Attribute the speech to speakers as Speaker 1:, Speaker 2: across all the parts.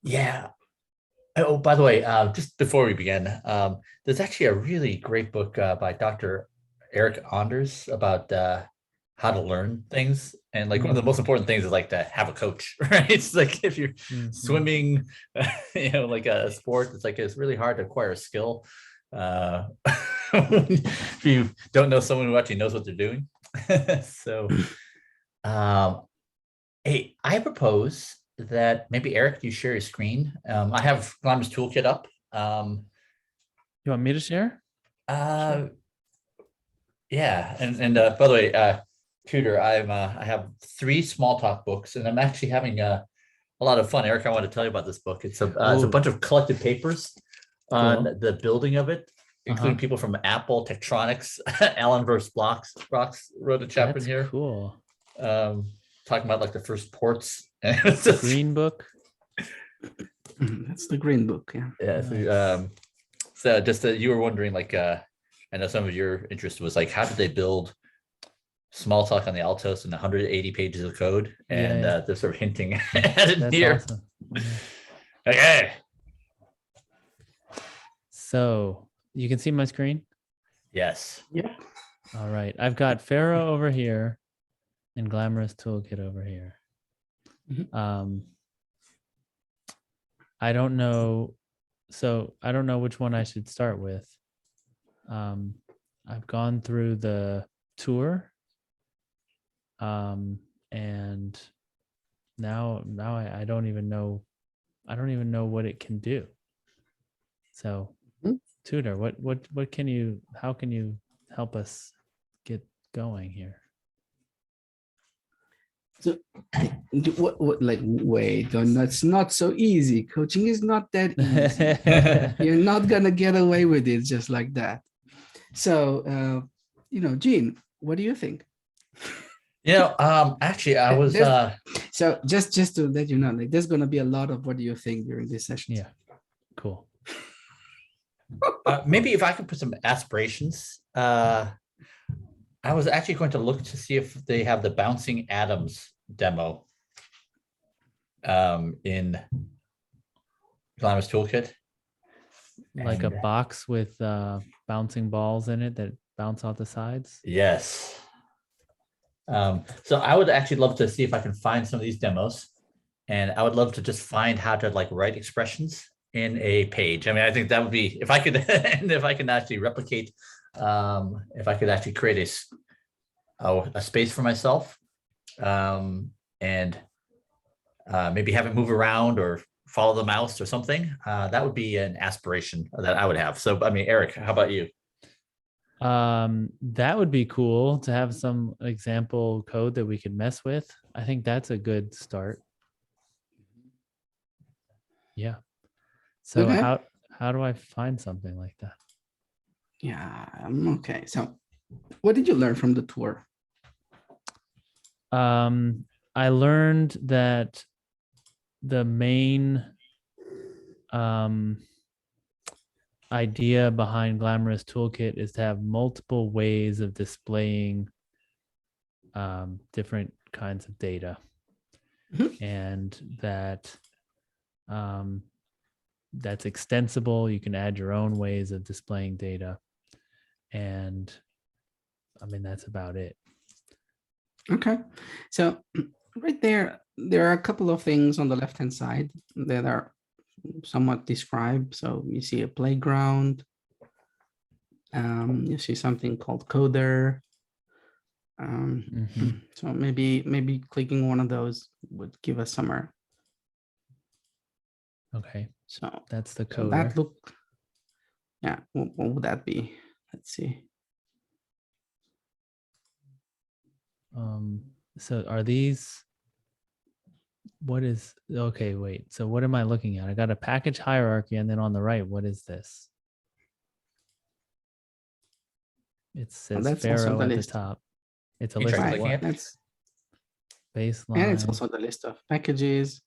Speaker 1: Yeah. Oh, by the way, just before we begin, there's actually a really great book by Dr. Eric Anders about how to learn things. And like one of the most important things is like to have a coach, right? It's like if you're
Speaker 2: Mhm.
Speaker 1: swimming, like a sport, it's really hard to acquire a skill. Uh, if you don't know someone who actually knows what they're doing. So, um, hey, I propose that maybe Eric, you share your screen. I have Glamorous Toolkit up.
Speaker 2: You want me to share?
Speaker 1: Uh, yeah, and by the way, Tudor, I have three Smalltalk books, and I'm actually having a lot of fun. Eric, I want to tell you about this book. It's a
Speaker 2: Oh,
Speaker 1: bunch of collected papers on
Speaker 2: cool.
Speaker 1: the building of it,
Speaker 2: Uh-huh.
Speaker 1: including people from Apple, Tektronix, Allen versus Blocks. Rocks wrote a chapter in
Speaker 2: That's
Speaker 1: here,
Speaker 2: cool.
Speaker 1: um, talking about like the first ports. And
Speaker 2: That's
Speaker 1: it's
Speaker 2: the
Speaker 1: just
Speaker 2: green book.
Speaker 3: That's the green book. Yeah.
Speaker 1: yeah.
Speaker 2: Nice.
Speaker 1: So just that you were wondering, like, I know some of your interest was like, how did they build Smalltalk on the Altos and 180 pages of code?
Speaker 2: Yeah,
Speaker 1: And
Speaker 2: yeah.
Speaker 1: they're sort of hinting at it
Speaker 2: That's
Speaker 1: here.
Speaker 2: awesome. Yeah.
Speaker 1: Okay.
Speaker 2: So you can see my screen?
Speaker 1: Yes.
Speaker 3: Yeah.
Speaker 2: All right. I've got Pharo over here and Glamorous Toolkit over here.
Speaker 3: Mhm.
Speaker 2: I don't know. So I don't know which one I should start with. I've gone through the tour. And now I don't even know. I don't even know what it can do. So
Speaker 3: Mhm.
Speaker 2: Tudor, what can you, how can you help us get going here?
Speaker 3: So, what, like, wait, no, that's not so easy. Coaching is not that easy. You're not gonna get away with it just like that. So, Gene, what do you think?
Speaker 1: Actually, I was
Speaker 3: There's, so just to let you know, like, there's gonna be a lot of what do you think during this session.
Speaker 2: Yeah, cool.
Speaker 1: maybe if I could put some aspirations. I was actually going to look to see if they have the bouncing atoms demo in Glamorous Toolkit.
Speaker 2: Like a
Speaker 1: And
Speaker 2: box with bouncing balls in it that bounce off the sides.
Speaker 1: yes. So I would actually love to see if I can find some of these demos, and I would love to just find how to like write expressions in a page. I mean, I think that would be if I could, and if I can actually replicate, if I could actually create a space for myself, and maybe have it move around or follow the mouse or something. That would be an aspiration that I would have. So, I mean, Eric, how about you?
Speaker 2: That would be cool to have some example code that we could mess with. I think that's a good start. Yeah. So
Speaker 3: Okay.
Speaker 2: how do I find something like that?
Speaker 3: Yeah. Okay. So, what did you learn from the tour?
Speaker 2: I learned that the main idea behind Glamorous Toolkit is to have multiple ways of displaying different kinds of data, and that that's extensible. You can add your own ways of displaying data, and I mean that's about it.
Speaker 3: Okay. So, right there are a couple of things on the left-hand side that are somewhat described. So you see a playground. You see something called coder. So maybe clicking one of those would give us somewhere.
Speaker 2: Okay.
Speaker 3: So
Speaker 2: That's the
Speaker 3: so
Speaker 2: coder.
Speaker 3: that look. Yeah. What would that be? Let's see.
Speaker 2: So are these, what is, okay, wait. So what am I looking at? I got a package hierarchy, and then on the right, what is this? It says
Speaker 3: That's also
Speaker 2: Pharo
Speaker 3: the
Speaker 2: at the
Speaker 3: list.
Speaker 2: top. It's a
Speaker 1: Can you
Speaker 2: list
Speaker 1: try
Speaker 2: of
Speaker 1: clicking
Speaker 2: what?
Speaker 1: it?
Speaker 3: That's
Speaker 2: Baseline.
Speaker 3: and it's also the list of packages,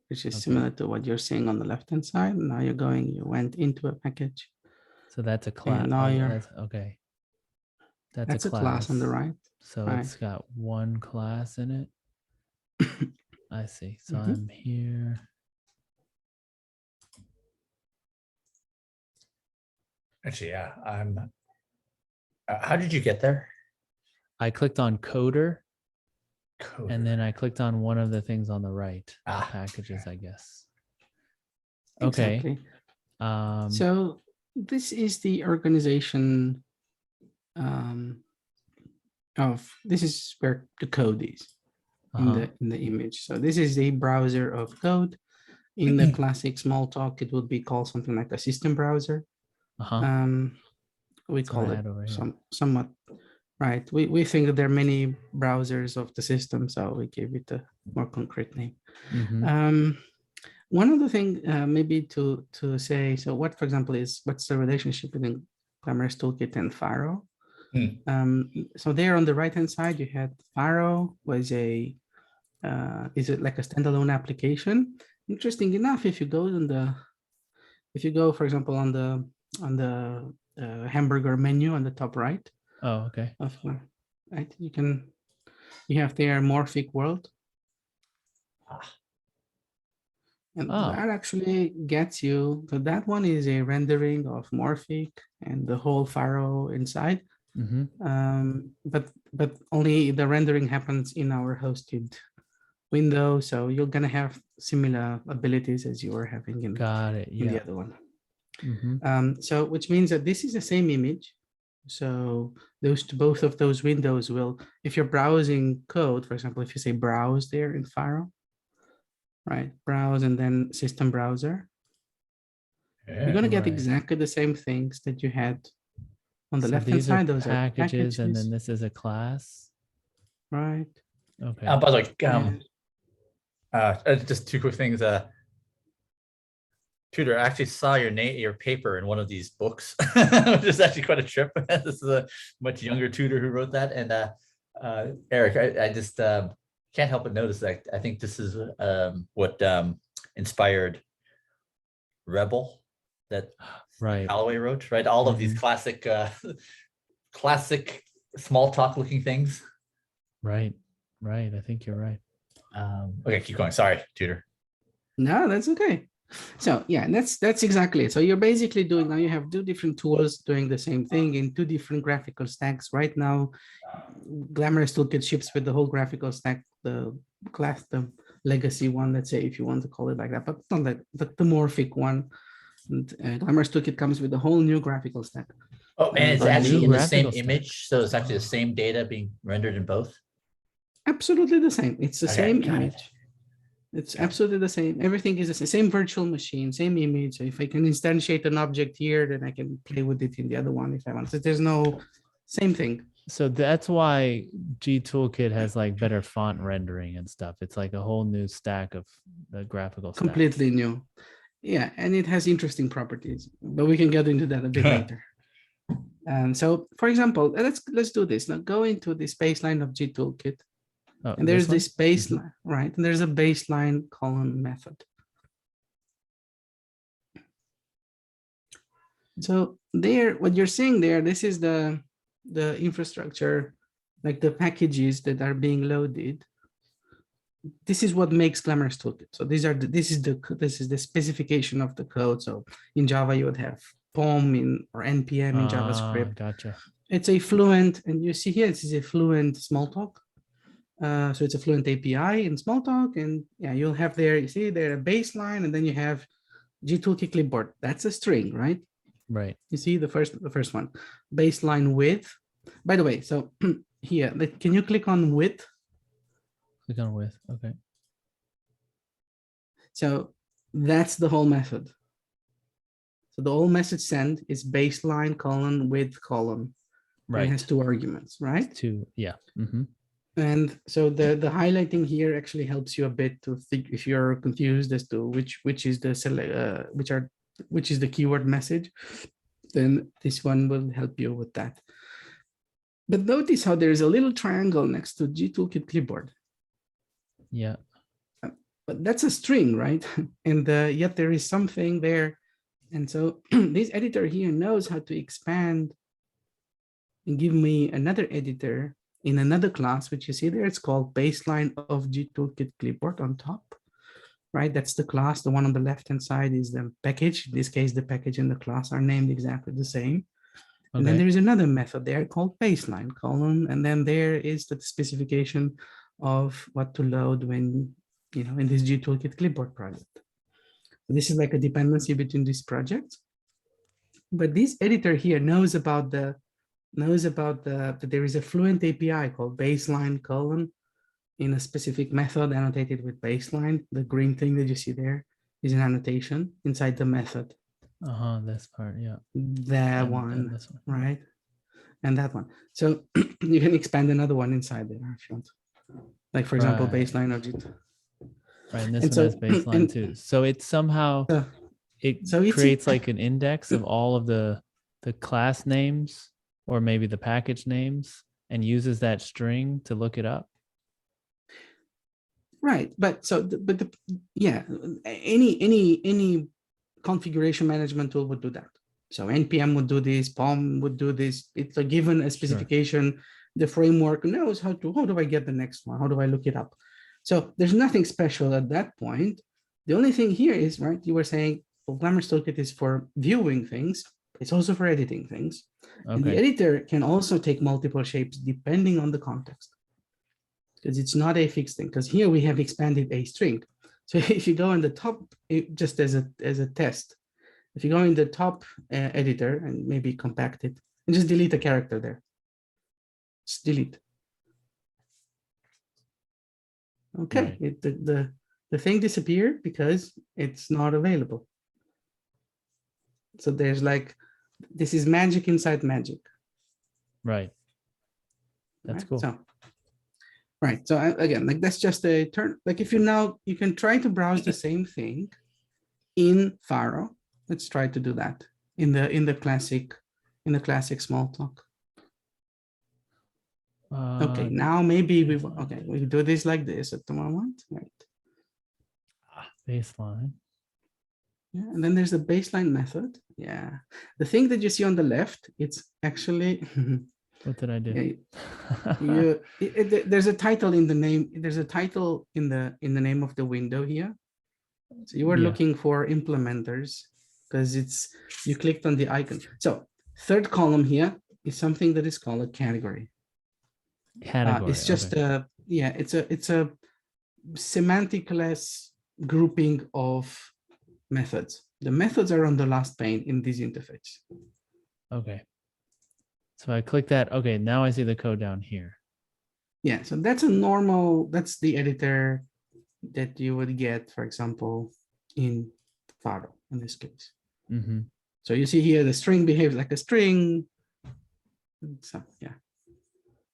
Speaker 3: which is
Speaker 2: Okay.
Speaker 3: similar to what you're seeing on the left-hand side. Now you went into a package.
Speaker 2: So that's a class.
Speaker 3: And now
Speaker 2: That's okay. That's
Speaker 3: a class on the right.
Speaker 2: So
Speaker 3: Right.
Speaker 2: it's got one class in it. I see. So
Speaker 3: Mhm.
Speaker 2: I'm here.
Speaker 1: Actually, yeah. I'm. How did you get there?
Speaker 2: I clicked on coder,
Speaker 1: Code.
Speaker 2: and then I clicked on one of the things on the right.
Speaker 1: Ah,
Speaker 2: Packages,
Speaker 1: okay.
Speaker 2: I guess. Okay.
Speaker 3: Exactly.
Speaker 2: Um,
Speaker 3: So this is the organization um, of, this is where the code is
Speaker 2: uh-huh.
Speaker 3: in the image. So this is the browser of code. In the classic Smalltalk, it would be called something like a system browser.
Speaker 2: Uh-huh.
Speaker 3: We
Speaker 2: That's what
Speaker 3: call
Speaker 2: I
Speaker 3: it
Speaker 2: had over here.
Speaker 3: somewhat, right. We think that there are many browsers of the system, so we gave it a more concrete name.
Speaker 2: Mhm.
Speaker 3: One other thing, maybe to say, so what, for example, what's the relationship between Glamorous Toolkit and Pharo? So there on the right hand side, you had Pharo was is it like a standalone application? Interesting enough, if you go for example, on the hamburger menu on the top right
Speaker 2: Oh, okay.
Speaker 3: of right, you have there Morphic World. And
Speaker 2: Oh.
Speaker 3: that actually gets you, so that one is a rendering of Morphic and the whole Pharo inside. But only the rendering happens in our hosted window. So you're gonna have similar abilities as you were having in
Speaker 2: Got it.
Speaker 3: the
Speaker 2: Yeah.
Speaker 3: other one.
Speaker 2: Mm-hmm.
Speaker 3: So which means that this is the same image. So both of those windows will, if you're browsing code, for example, if you say browse there in Pharo, right? Browse and then system browser. You're going to get
Speaker 2: Right.
Speaker 3: exactly the same things that you had on the
Speaker 2: So
Speaker 3: left-hand
Speaker 2: these are
Speaker 3: side. Those are
Speaker 2: packages, and then
Speaker 3: packages,
Speaker 2: this is a class.
Speaker 3: right?
Speaker 2: Okay.
Speaker 1: By the way,
Speaker 3: And
Speaker 1: just two quick things. Tudor, I actually saw your paper in one of these books, which is actually quite a trip. This is a much younger Tudor who wrote that. And Eric, I just can't help but notice that I think this is what inspired Rebel that
Speaker 2: Right.
Speaker 1: Holloway wrote, right? All of these classic small talk looking things.
Speaker 2: Right. Right. I think you're right.
Speaker 1: Okay, keep going. Sorry, Tudor.
Speaker 3: no, that's okay. So yeah, that's exactly it. So you're basically doing, now you have two different tools doing the same thing in two different graphical stacks. Right now, Glamorous Toolkit ships with the whole graphical stack, the legacy one, let's say, if you want to call it like that, but not like the Morphic one. And Glamorous Toolkit comes with a whole new graphical stack.
Speaker 1: Oh, and it's
Speaker 2: A
Speaker 1: actually
Speaker 2: new
Speaker 1: in the same
Speaker 2: graphical stack.
Speaker 1: image, so it's actually the same data being rendered in both.
Speaker 3: Absolutely the same. It's the
Speaker 1: Okay,
Speaker 3: same
Speaker 1: got it.
Speaker 3: image. It's absolutely the same. Everything is the same virtual machine, same image. So if I can instantiate an object here, then I can play with it in the other one if I want. So there's no same thing.
Speaker 2: So that's why G Toolkit has like better font rendering and stuff. It's like a whole new stack of the graphical stack.
Speaker 3: Completely new. Yeah, and it has interesting properties, but we can get into that a bit later. And so, for example, let's do this. Now go into this baseline of G Toolkit.
Speaker 2: Oh,
Speaker 3: And there's
Speaker 2: this
Speaker 3: baseline, right? And there's a baseline column method. So there, what you're seeing there, this is the infrastructure, like the packages that are being loaded. This is what makes Glamorous Toolkit. So this is the specification of the code. So in Java, you would have POM or NPM in JavaScript.
Speaker 2: Gotcha.
Speaker 3: It's a fluent, and you see here, this is a fluent Smalltalk. So it's a fluent API in Smalltalk, and yeah, you'll have there, you see there a baseline, and then you have G-Toolkit clipboard. That's a string, right?
Speaker 2: Right.
Speaker 3: You see the first one, baseline width. By the way, so here, can you click on width?
Speaker 2: Click on width. Okay.
Speaker 3: So that's the whole method. So the whole message send is baseline colon width column.
Speaker 2: Right.
Speaker 3: It has two arguments, right?
Speaker 2: Two. Yeah.
Speaker 3: And so the highlighting here actually helps you a bit to think if you're confused as to which is the keyword message, then this one will help you with that. But notice how there's a little triangle next to G-Toolkit clipboard.
Speaker 2: Yeah.
Speaker 3: But that's a string, right? And yet there is something there. And so this editor here knows how to expand and give me another editor in another class, which you see there, it's called baseline of G-Toolkit clipboard on top. right? That's the class. The one on the left-hand side is the package. In this case, the package and the class are named exactly the same. And then
Speaker 2: Okay.
Speaker 3: there is another method there called baseline colon. And then there is the specification of what to load when, in this Toolkit clipboard project. This is like a dependency between these projects. But this editor here knows about that there is a Fluent API called baseline colon in a specific method annotated with baseline. The green thing that you see there is an annotation inside the method.
Speaker 2: This part, yeah.
Speaker 3: That
Speaker 2: And
Speaker 3: one,
Speaker 2: this one.
Speaker 3: right? And that one. So you can expand another one inside there if you want. Like for example,
Speaker 2: Right.
Speaker 3: baseline object.
Speaker 2: Right, and this
Speaker 3: And
Speaker 2: one
Speaker 3: so-
Speaker 2: has baseline
Speaker 3: and-
Speaker 2: too. So it's somehow
Speaker 3: So it's-
Speaker 2: creates like an index of all of the class names or maybe the package names and uses that string to look it up.
Speaker 3: Right, but yeah, any configuration management tool would do that. So npm would do this, POM would do this. It's a given a specification. The framework knows how do I get the next one? How do I look it up? So there's nothing special at that point. The only thing here is, right, you were saying, well, Glamorous Toolkit is for viewing things. It's also for editing things. And the
Speaker 2: Okay.
Speaker 3: editor can also take multiple shapes depending on the context, because it's not a fixed thing. Because here we have expanded a string. So if you go in the top, just as a test, if you go in the top editor and maybe compact it and just delete a character there, just delete. Okay,
Speaker 2: Right.
Speaker 3: the thing disappeared because it's not available. So there's like, this is magic inside magic.
Speaker 2: Right. That's
Speaker 3: Right?
Speaker 2: cool.
Speaker 3: So, right. So again, like that's just a turn. Like if you can try to browse the same thing in Pharo. Let's try to do that in the classic Smalltalk. Okay, now maybe we do this like this at the moment, right?
Speaker 2: Baseline.
Speaker 3: Yeah, and then there's the baseline method. Yeah, the thing that you see on the left, it's actually
Speaker 2: What did I do?
Speaker 3: yeah, there's a title in the name. There's a title in the name of the window here. So you were
Speaker 2: Yeah.
Speaker 3: looking for implementers because you clicked on the icon. So third column here is something that is called a category.
Speaker 2: Category.
Speaker 3: It's just
Speaker 2: okay.
Speaker 3: it's a semantic-less grouping of methods. The methods are on the last pane in this interface.
Speaker 2: Okay. So I click that. Okay, now I see the code down here.
Speaker 3: Yeah, so that's the editor that you would get, for example, in Pharo in this case.
Speaker 2: Mm-hmm.
Speaker 3: So you see here the string behaves like a string. So yeah,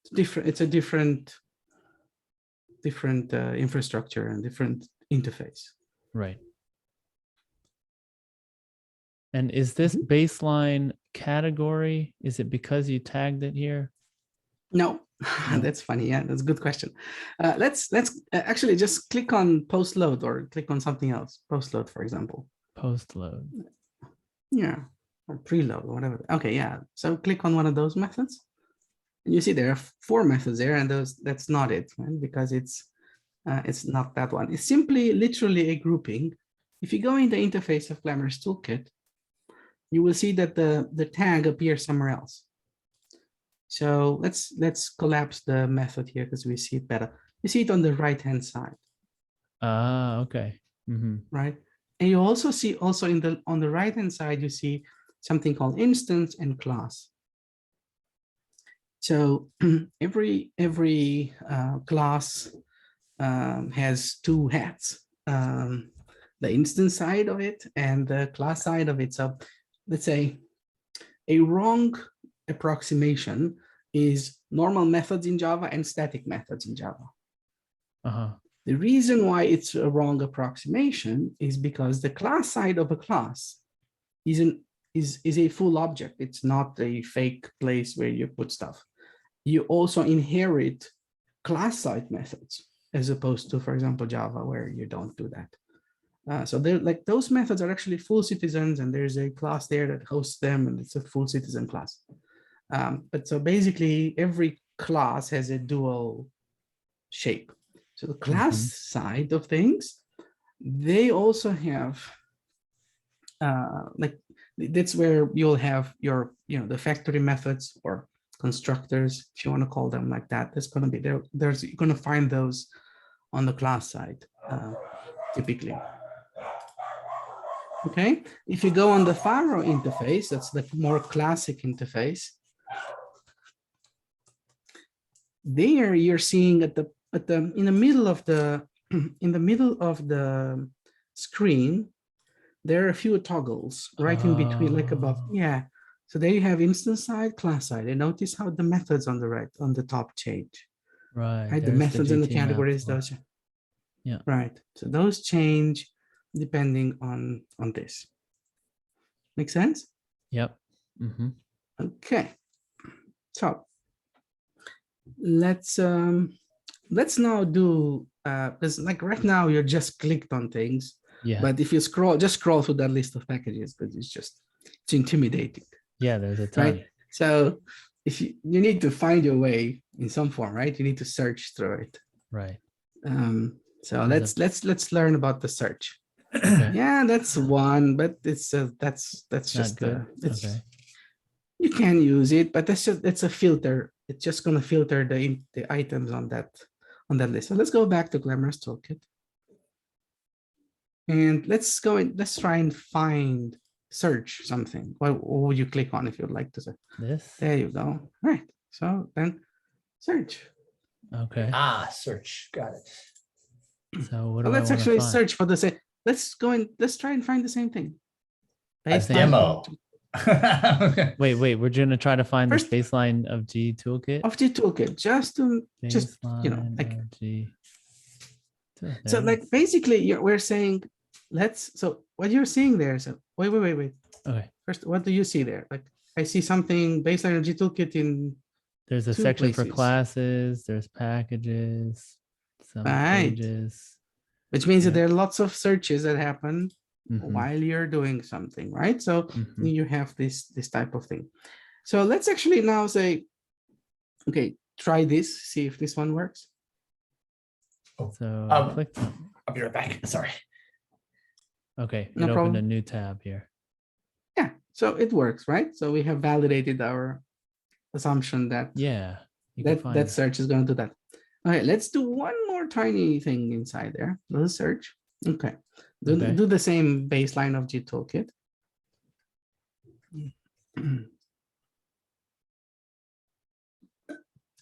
Speaker 3: it's different. It's a different infrastructure and different interface.
Speaker 2: Right. And is this baseline category? Is it because you tagged it here?
Speaker 3: No, that's funny. Yeah, that's a good question. Let's actually just click on post load or click on something else. Post load, for example.
Speaker 2: Post load.
Speaker 3: Yeah, or preload or whatever. Okay, yeah. So click on one of those methods. And you see there are 4 methods there, and that's not it, right? Because it's not that one. It's simply literally a grouping. If you go in the interface of Glamorous Toolkit, you will see that the tag appears somewhere else. So let's collapse the method here because we see it better. You see it on the right-hand side.
Speaker 2: Ah, okay. Mm-hmm.
Speaker 3: Right? And you also see on the right-hand side, you see something called instance and class. So every class has 2 hats, the instance side of it and the class side of it. So let's say a wrong approximation is normal methods in Java and static methods in Java.
Speaker 2: Uh-huh.
Speaker 3: The reason why it's a wrong approximation is because the class side of a class is a full object. It's not a fake place where you put stuff. You also inherit class side methods as opposed to, for example, Java, where you don't do that. So they're like those methods are actually full citizens, and there's a class there that hosts them, and it's a full citizen class. But so basically, every class has a dual shape. So the class side of things, they also have like that's where you'll have your the factory methods or constructors, if you want to call them like that. That's going to be there. You're going to find those on the class side typically. Okay, if you go on the Pharo interface, that's the more classic interface. There you're seeing in the middle of the screen, there are a few toggles right in between, like above. Yeah. So there you have instance side, class side. And notice how the methods on the right, on the top change.
Speaker 2: Right.
Speaker 3: The methods and the categories,
Speaker 2: flow.
Speaker 3: those.
Speaker 2: Yeah.
Speaker 3: Right. So those change depending on this. Make sense?
Speaker 2: Yep. Mm-hmm.
Speaker 3: Okay. So let's now do because like right now you're just clicked on things.
Speaker 2: Yeah.
Speaker 3: But if you just scroll through that list of packages, because it's intimidating.
Speaker 2: Yeah, there's a ton.
Speaker 3: Right. So if you need to find your way in some form, right? You need to search through it.
Speaker 2: Right.
Speaker 3: So let's learn about the search.
Speaker 2: Okay.
Speaker 3: Yeah, that's one, but it's that's just
Speaker 2: good. Okay.
Speaker 3: You can use it, but it's a filter. It's just going to filter the items on that list. So let's go back to Glamorous Toolkit. And let's try and search something. What would you click on if you'd like to search?
Speaker 2: This?
Speaker 3: There you go. Right. So then search.
Speaker 2: Okay.
Speaker 1: Search. Got it.
Speaker 2: So what do
Speaker 3: let's
Speaker 2: I
Speaker 3: actually
Speaker 2: find?
Speaker 3: search for the same. Let's try and find the same thing.
Speaker 1: A demo.
Speaker 2: Wait, we're gonna try to find the baseline of G toolkit.
Speaker 3: Of G toolkit, just like
Speaker 2: G.
Speaker 3: So like basically we're saying so what you're seeing there is wait.
Speaker 2: Okay.
Speaker 3: First, what do you see there? Like I see something baseline of G toolkit in
Speaker 2: there's a section for classes, there's packages, some pages.
Speaker 3: Which means that there are lots of searches that happen while you're doing something, right? So you have this type of thing. So let's actually now say, okay, try this, see if this one works.
Speaker 2: So
Speaker 1: I'll be right back. Sorry.
Speaker 2: Okay, it opened a new tab here.
Speaker 3: Yeah, so it works, right? So we have validated our assumption that that search is going to do that. Okay, let's do one more tiny thing inside there. Let's search. Okay. Do the same baseline of G toolkit.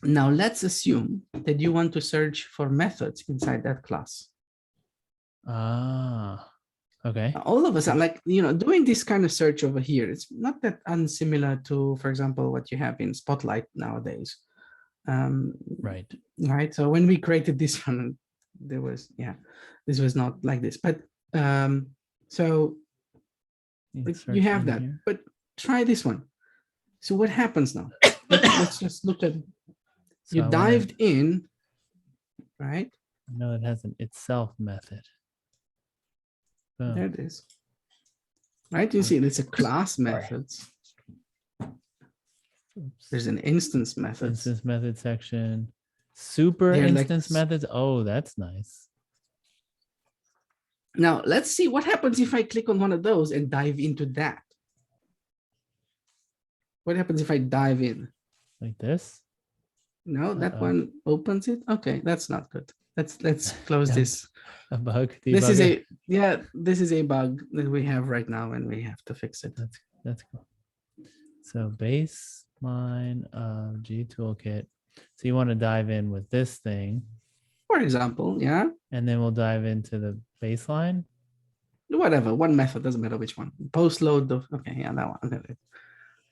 Speaker 3: Now let's assume that you want to search for methods inside that class.
Speaker 2: Okay.
Speaker 3: All of us are like, doing this kind of search over here. It's not that unsimilar to, for example, what you have in Spotlight nowadays.
Speaker 2: Right.
Speaker 3: So when we created this one, this was not like this, but so you have that, but try this one. So what happens now? Let's just look at it. So you dived in, right?
Speaker 2: No, it has an itself method.
Speaker 3: There it is. Right, you see it's a class methods. There's an instance methods.
Speaker 2: Instance method section. Super instance methods. Oh, that's nice.
Speaker 3: Now let's see what happens if I click on one of those and dive into that. What happens if I dive in?
Speaker 2: Like this?
Speaker 3: No, that one opens it. Okay, that's not good. Let's close this.
Speaker 2: A bug.
Speaker 3: This is a bug that we have right now and we have to fix it.
Speaker 2: That's cool. So baseline of G toolkit. So you want to dive in with this thing.
Speaker 3: For example, yeah.
Speaker 2: And then we'll dive into the baseline.
Speaker 3: Whatever, one method, doesn't matter which one. Post load okay, yeah, that one.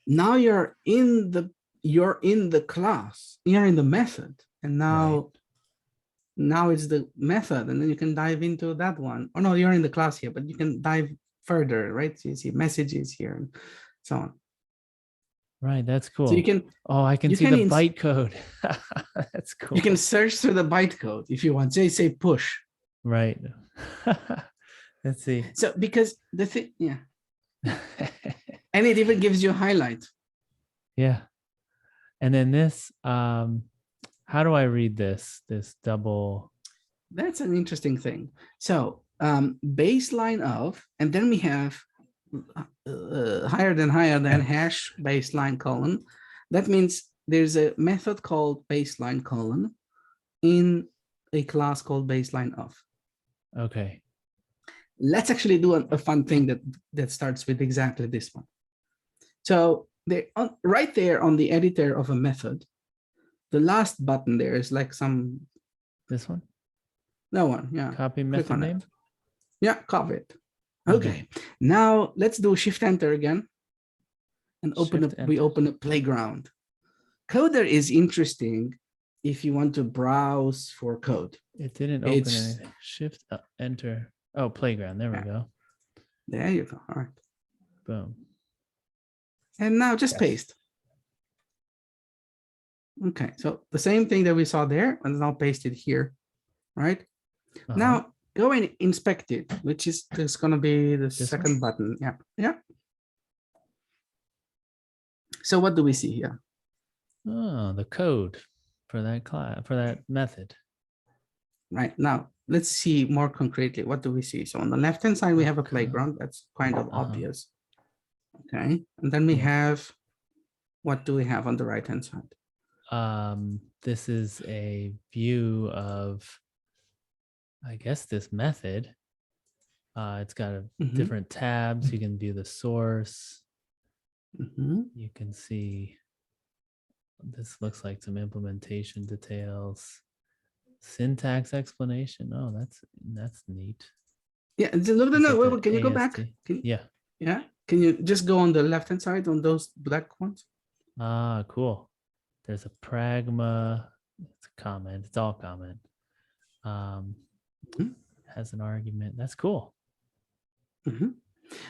Speaker 3: Now you're in the class, you're in the method, and now it's the method, and then you can dive into that one. Oh no, you're in the class here, but you can dive further, right? So you see messages here and so on.
Speaker 2: Right, that's cool.
Speaker 3: So you can.
Speaker 2: Oh, I can see the bytecode. That's cool.
Speaker 3: You can search through the bytecode if you want. Say push.
Speaker 2: Right. Let's see.
Speaker 3: So because the thing, yeah. And it even gives you a highlight.
Speaker 2: Yeah. And then this, how do I read this double?
Speaker 3: That's an interesting thing. So baseline of, and then we have higher than hash baseline colon. That means there's a method called baseline colon in a class called baseline of.
Speaker 2: Okay.
Speaker 3: Let's actually do a fun thing that starts with exactly this one. So right there on the editor of a method, the last button there is like some.
Speaker 2: This one?
Speaker 3: That one, yeah.
Speaker 2: Copy
Speaker 3: Click
Speaker 2: method
Speaker 3: on
Speaker 2: name?
Speaker 3: it. Yeah, copy it. Okay. Now let's do Shift Enter again, and we open a playground. Coder is interesting if you want to browse for code.
Speaker 2: It didn't open anything. Shift Enter. Oh, playground. There we go.
Speaker 3: There you go. All right.
Speaker 2: Boom.
Speaker 3: And now just paste. Okay, so the same thing that we saw there, and now paste it here, right? Now go and inspect it, which is just going to be the second button. Yeah, yeah. So what do we see here?
Speaker 2: Oh, the code for that class, for that method.
Speaker 3: Right, now let's see more concretely. What do we see? So on the left hand side, we have a playground. That's kind of obvious. Okay, and then we have, what do we have on the right hand side?
Speaker 2: This is a view of, I guess, this method. It's got different tabs. You can view the source. You can see, this looks like some implementation details, syntax explanation. Oh, that's neat.
Speaker 3: Yeah, no, can you go back?
Speaker 2: Yeah.
Speaker 3: Can you just go on the left hand side on those black ones?
Speaker 2: Ah, cool. There's a pragma. It's a comment. It's all comment. Has an argument. That's cool.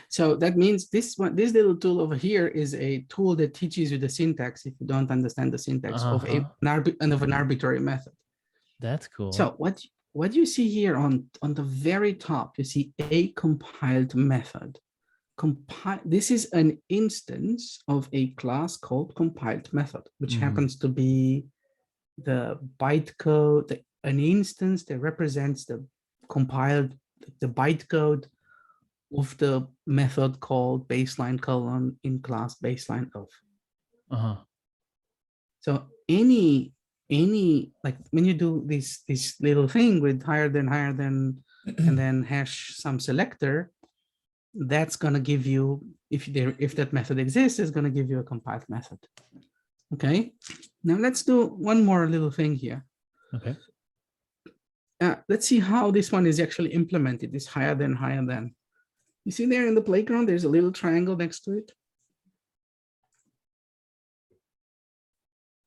Speaker 3: So that means this little tool over here is a tool that teaches you the syntax if you don't understand the syntax of an arbitrary method.
Speaker 2: That's cool.
Speaker 3: So what you see here on the very top, you see a compiled method. This is an instance of a class called compiled method, which happens to be the bytecode, an instance that represents the compiled, the bytecode of the method called baseline colon in class baseline of. So any like when you do this little thing with higher than and then hash some selector, that's going to give you, if that method exists, it's going to give you a compiled method. Okay, now let's do one more little thing here.
Speaker 2: Okay.
Speaker 3: Let's see how this one is actually implemented, this higher than. You see there in the playground, there's a little triangle next to it.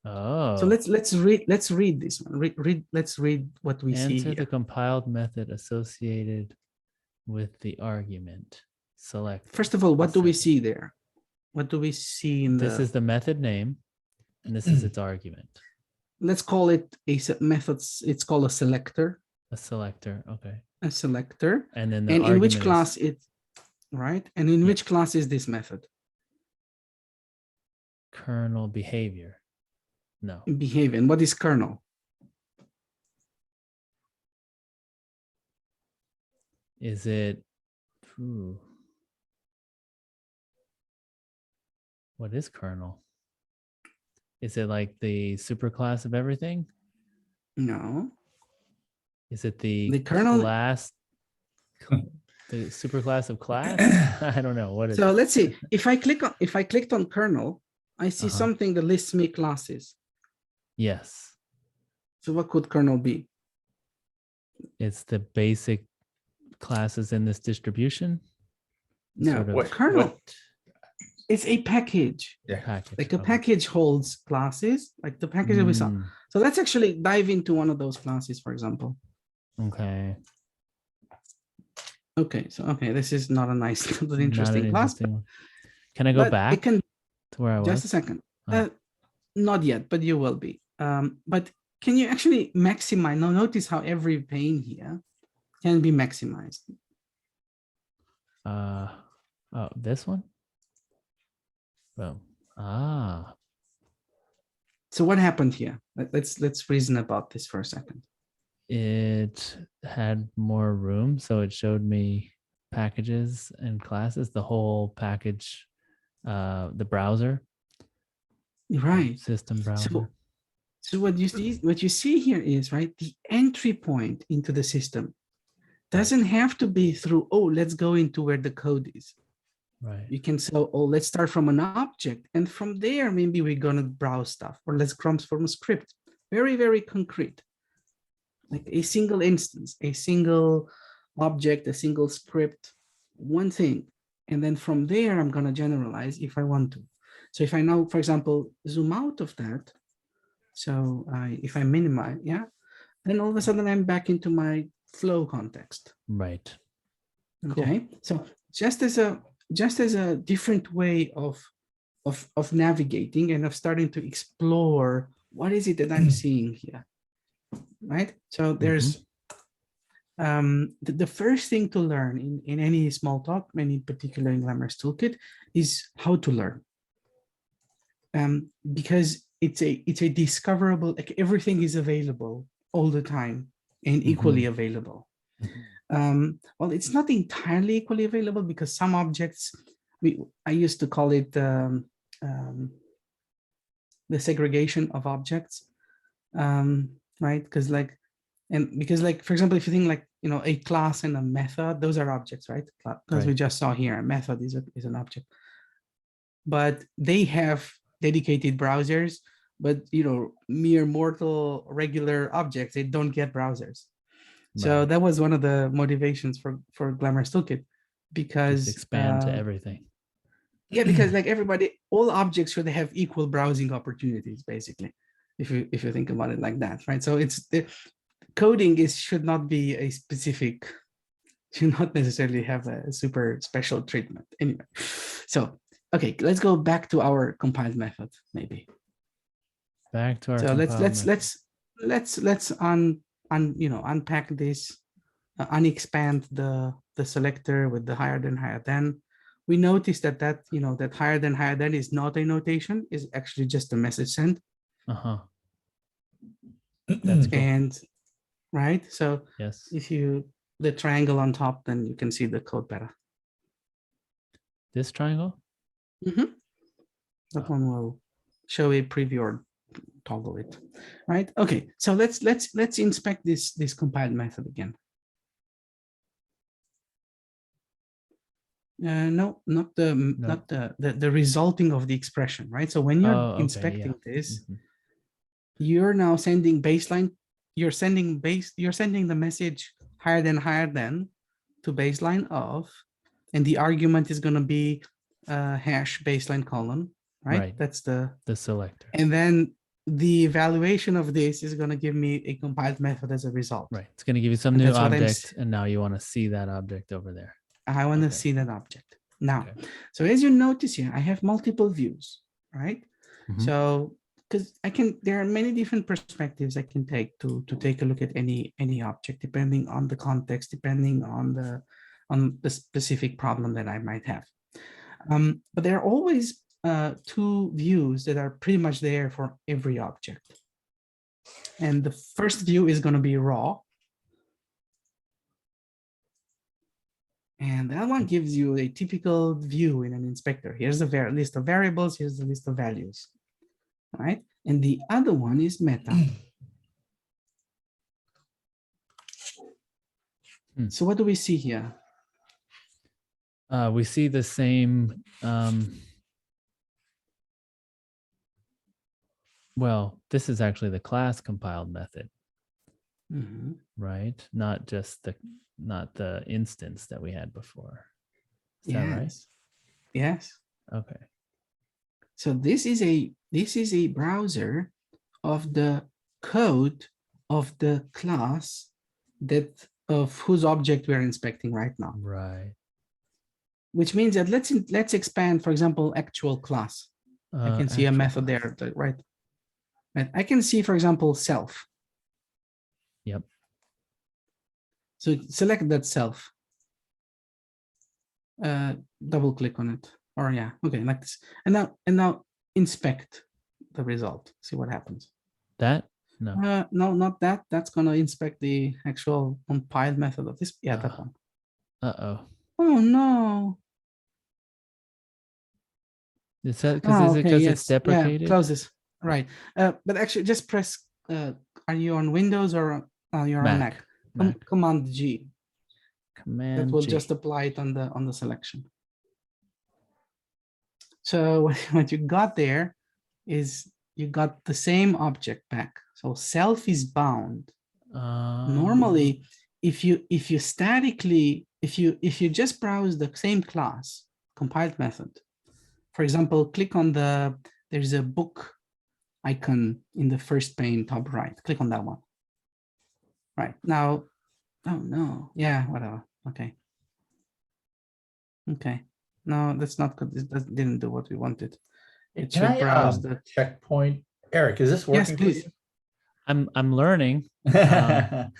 Speaker 2: Oh.
Speaker 3: So let's read this one. Let's read what we see here.
Speaker 2: Enter the compiled method associated with the argument. Select.
Speaker 3: First of all, what do we see there? What do we see in
Speaker 2: this is the method name, and this is its argument.
Speaker 3: Let's call it a method. It's called a selector.
Speaker 2: A selector. Okay.
Speaker 3: A selector.
Speaker 2: And then
Speaker 3: in which class right? And in which class is this method?
Speaker 2: Kernel behavior. No.
Speaker 3: Behavior. And what is kernel?
Speaker 2: Is it? What is kernel? Is it like the superclass of everything?
Speaker 3: No.
Speaker 2: Is it the
Speaker 3: kernel
Speaker 2: class? The superclass of class? I don't know. What is
Speaker 3: so
Speaker 2: it?
Speaker 3: Let's see. If I clicked on kernel, I see something that lists me classes.
Speaker 2: Yes.
Speaker 3: So what could kernel be?
Speaker 2: It's the basic classes in this distribution.
Speaker 3: No, kernel. It's a package.
Speaker 1: Yeah.
Speaker 2: Package.
Speaker 3: Like a package holds classes, like the package that we saw. So let's actually dive into one of those classes, for example.
Speaker 2: Okay.
Speaker 3: Okay, so this is not a nice, not interesting class.
Speaker 2: Can I go back to where I was?
Speaker 3: Just a second. Not yet, but you will be. But can you actually maximize? Now notice how every pane here can be maximized.
Speaker 2: Oh, this one? Boom.
Speaker 3: So what happened here? Let's reason about this for a second.
Speaker 2: it had more room, so it showed me packages and classes, the whole package, the browser,
Speaker 3: Right.
Speaker 2: system browser.
Speaker 3: So what you see here is, right, the entry point into the system doesn't have to be through, oh, let's go into where the code is.
Speaker 2: Right.
Speaker 3: You can say, oh, let's start from an object, and from there, maybe we're gonna browse stuff, or let's come from a script. Very, very concrete. Like a single instance, a single object, a single script, one thing. And then from there, I'm gonna generalize if I want to. So if I now, for example, zoom out of that, so if I minimize, yeah, then all of a sudden I'm back into my flow context.
Speaker 2: Right.
Speaker 3: Okay, so just as a different way of navigating and of starting to explore what is it that I'm seeing here, right? So there's the first thing to learn in any Smalltalk, any particular in Glamorous Toolkit, is how to learn. Because it's a discoverable, like everything is available all the time and equally available. Well, it's not entirely equally available because some objects, I used to call it the segregation of objects, right? Because for example, if you think like, you know, a class and a method, those are objects, right? Because we just saw here, a method is an object, but they have dedicated browsers, but, you know, mere mortal regular objects, they don't get browsers. So that was one of the motivations for Glamorous Toolkit, because
Speaker 2: just expand to everything.
Speaker 3: Yeah, because like everybody, all objects should have equal browsing opportunities, basically, if you think about it like that, right? So it's the coding should not be a specific, should not necessarily have a super special treatment. Anyway, so okay, let's go back to our compiled method, maybe.
Speaker 2: Back to our
Speaker 3: So let's unpack this, unexpand the selector with the higher than. We notice that that higher than is not a notation, is actually just a message send.
Speaker 2: That's cool.
Speaker 3: And right, so
Speaker 2: yes,
Speaker 3: if you the triangle on top, then you can see the code better.
Speaker 2: This triangle.
Speaker 3: That one will show a preview or toggle it, right? Okay, so let's inspect this compiled method again. No, not the resulting of the expression, right? So when you're inspecting this, you're now sending baseline. You're sending the message higher than to baseline of, and the argument is going to be hash baseline colon, right? That's the
Speaker 2: selector.
Speaker 3: And then the evaluation of this is going to give me a compiled method as a result.
Speaker 2: Right. It's going to give you some new object, and now you want to see that object over there.
Speaker 3: I want to see that object. Now, so as you notice here, I have multiple views, right? So, because there are many different perspectives I can take to take a look at any object, depending on the context, depending on the specific problem that I might have. But there are always two views that are pretty much there for every object. And the first view is going to be raw. And that one gives you a typical view in an inspector. Here's the list of variables. Here's the list of values, right? And the other one is meta. So what do we see here?
Speaker 2: We see the same. Well, this is actually the class compiled method, right? Not the instance that we had before. Is that right?
Speaker 3: Yes.
Speaker 2: Okay.
Speaker 3: So this is a browser of the code of the class of whose object we're inspecting right now.
Speaker 2: Right.
Speaker 3: Which means that let's expand, for example, actual class. I can see a method there, right? Right. I can see, for example, self.
Speaker 2: Yep.
Speaker 3: So select that self. Double click on it, or yeah, okay, like this. And now inspect the result. See what happens.
Speaker 2: That No.
Speaker 3: No, not that. That's gonna inspect the actual compiled method of this. Yeah, that one.
Speaker 2: Uh-oh.
Speaker 3: Oh no.
Speaker 2: Is that
Speaker 3: Oh,
Speaker 2: is it
Speaker 3: okay,
Speaker 2: because it's
Speaker 3: yes. Yeah,
Speaker 2: deprecated?
Speaker 3: close this. Right. But actually just press, are you on Windows or you're on Mac?
Speaker 2: Mac.
Speaker 3: Command G. That
Speaker 2: Command
Speaker 3: will
Speaker 2: G.
Speaker 3: just apply it on the selection. So what you got there is you got the same object back. So self is bound. Normally, if you statically, if you just browse the same class compiled method, for example, click on there's a book icon in the first pane top right. Click on that one. Right now, oh no, yeah, whatever. Okay. Okay. No, that's not good. That didn't do what we wanted. It
Speaker 1: Can
Speaker 3: should
Speaker 1: I
Speaker 3: browse the.
Speaker 1: checkpoint? Eric, is this
Speaker 3: Yes,
Speaker 1: working?
Speaker 3: please.
Speaker 2: I'm learning.
Speaker 1: For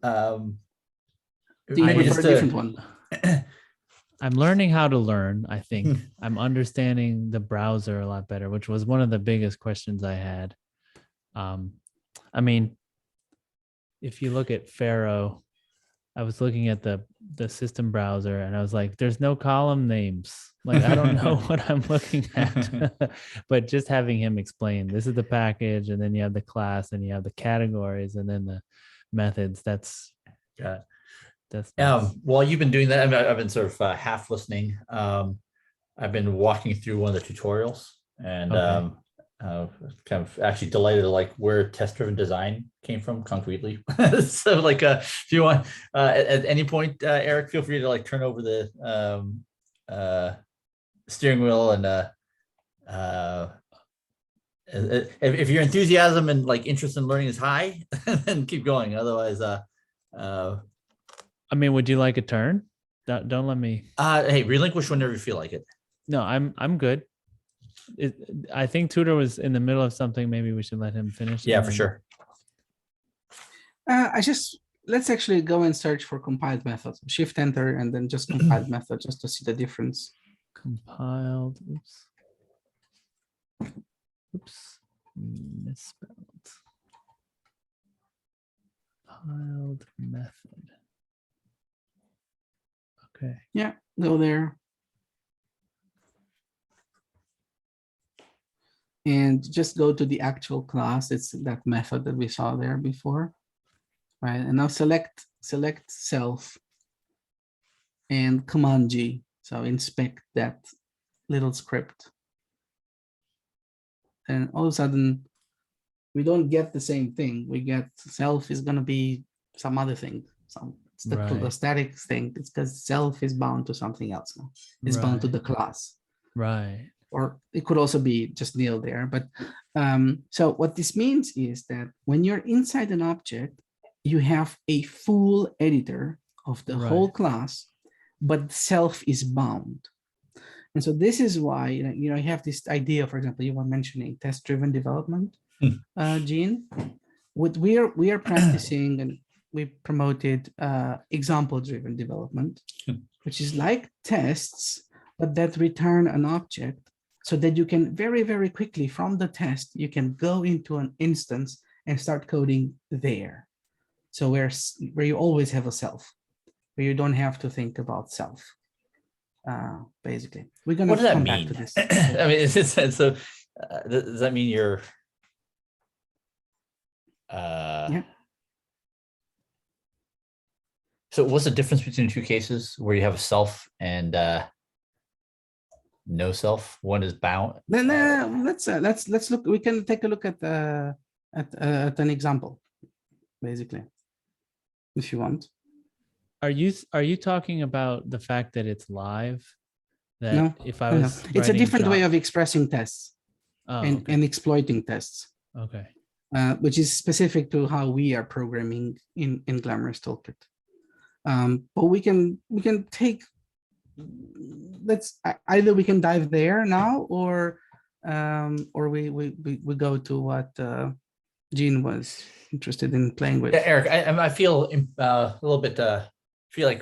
Speaker 1: you?
Speaker 3: Do you
Speaker 1: maybe
Speaker 3: prefer
Speaker 1: just
Speaker 3: a different one?
Speaker 2: I'm learning how to learn, I think. I'm understanding the browser a lot better, which was one of the biggest questions I had. I mean, if you look at Pharo, I was looking at the system browser and I was like, there's no column names. Like, I don't know what I'm looking at. But just having him explain, this is the package, and then you have the class, and you have the categories, and then the methods. That's
Speaker 1: Got it.
Speaker 2: that's nice.
Speaker 1: While you've been doing that, I've been sort of half listening. I've been walking through one of the tutorials, and
Speaker 2: Okay.
Speaker 1: kind of actually delighted at like where test-driven design came from concretely. So like, if you want, at any point, Eric, feel free to like turn over the steering wheel, and if your enthusiasm and like interest in learning is high, then keep going. Otherwise,
Speaker 2: I mean, would you like a turn? Don't let me.
Speaker 1: hey, relinquish whenever you feel like it.
Speaker 2: No, I'm good. I think Tudor was in the middle of something. Maybe we should let him finish.
Speaker 1: Yeah,
Speaker 2: and
Speaker 1: for
Speaker 2: then-
Speaker 1: sure.
Speaker 3: Let's actually go and search for compiled methods. Shift enter and then just compiled method just to see the difference.
Speaker 2: Compiled. Oops. Misspelled. Compiled method. Okay.
Speaker 3: Yeah, go there. And just go to the actual class. It's that method that we saw there before. Right, and now select self and Command G. So inspect that little script. And all of a sudden, we don't get the same thing. We get self is going to be some other thing. It's the
Speaker 2: Right.
Speaker 3: static thing. It's because self is bound to something else now. It's bound to
Speaker 2: Right.
Speaker 3: the class.
Speaker 2: Right.
Speaker 3: Or it could also be just nil there. But so what this means is that when you're inside an object, you have a full editor of the whole
Speaker 2: Right.
Speaker 3: class, but self is bound. And so this is why you have this idea. For example, you were mentioning test-driven development, Gene. What we are practicing, and we promoted example-driven development, which is like tests, but that return an object, so that you can very, very quickly from the test you can go into an instance and start coding there. So where you always have a self, where you don't have to think about self. Basically, we're gonna
Speaker 1: What does that
Speaker 3: come
Speaker 1: mean?
Speaker 3: back to this.
Speaker 1: I mean, so does that mean you're?
Speaker 3: Yeah.
Speaker 1: So what's the difference between the two cases where you have a self and no self? One is bound.
Speaker 3: Then let's look. We can take a look at an example, basically, if you want.
Speaker 2: Are you talking about the fact that it's live? That
Speaker 3: No,
Speaker 2: if I
Speaker 3: no, no.
Speaker 2: was
Speaker 3: It's a
Speaker 2: writing
Speaker 3: different way
Speaker 2: Java-
Speaker 3: of expressing tests
Speaker 2: Oh,
Speaker 3: and,
Speaker 2: okay.
Speaker 3: and exploiting tests,
Speaker 2: Okay.
Speaker 3: which is specific to how we are programming in Glamorous Toolkit. But we can take. Let's either we can dive there now, or we go to what Gene was interested in playing with.
Speaker 1: Yeah, Eric, I feel a little bit feel like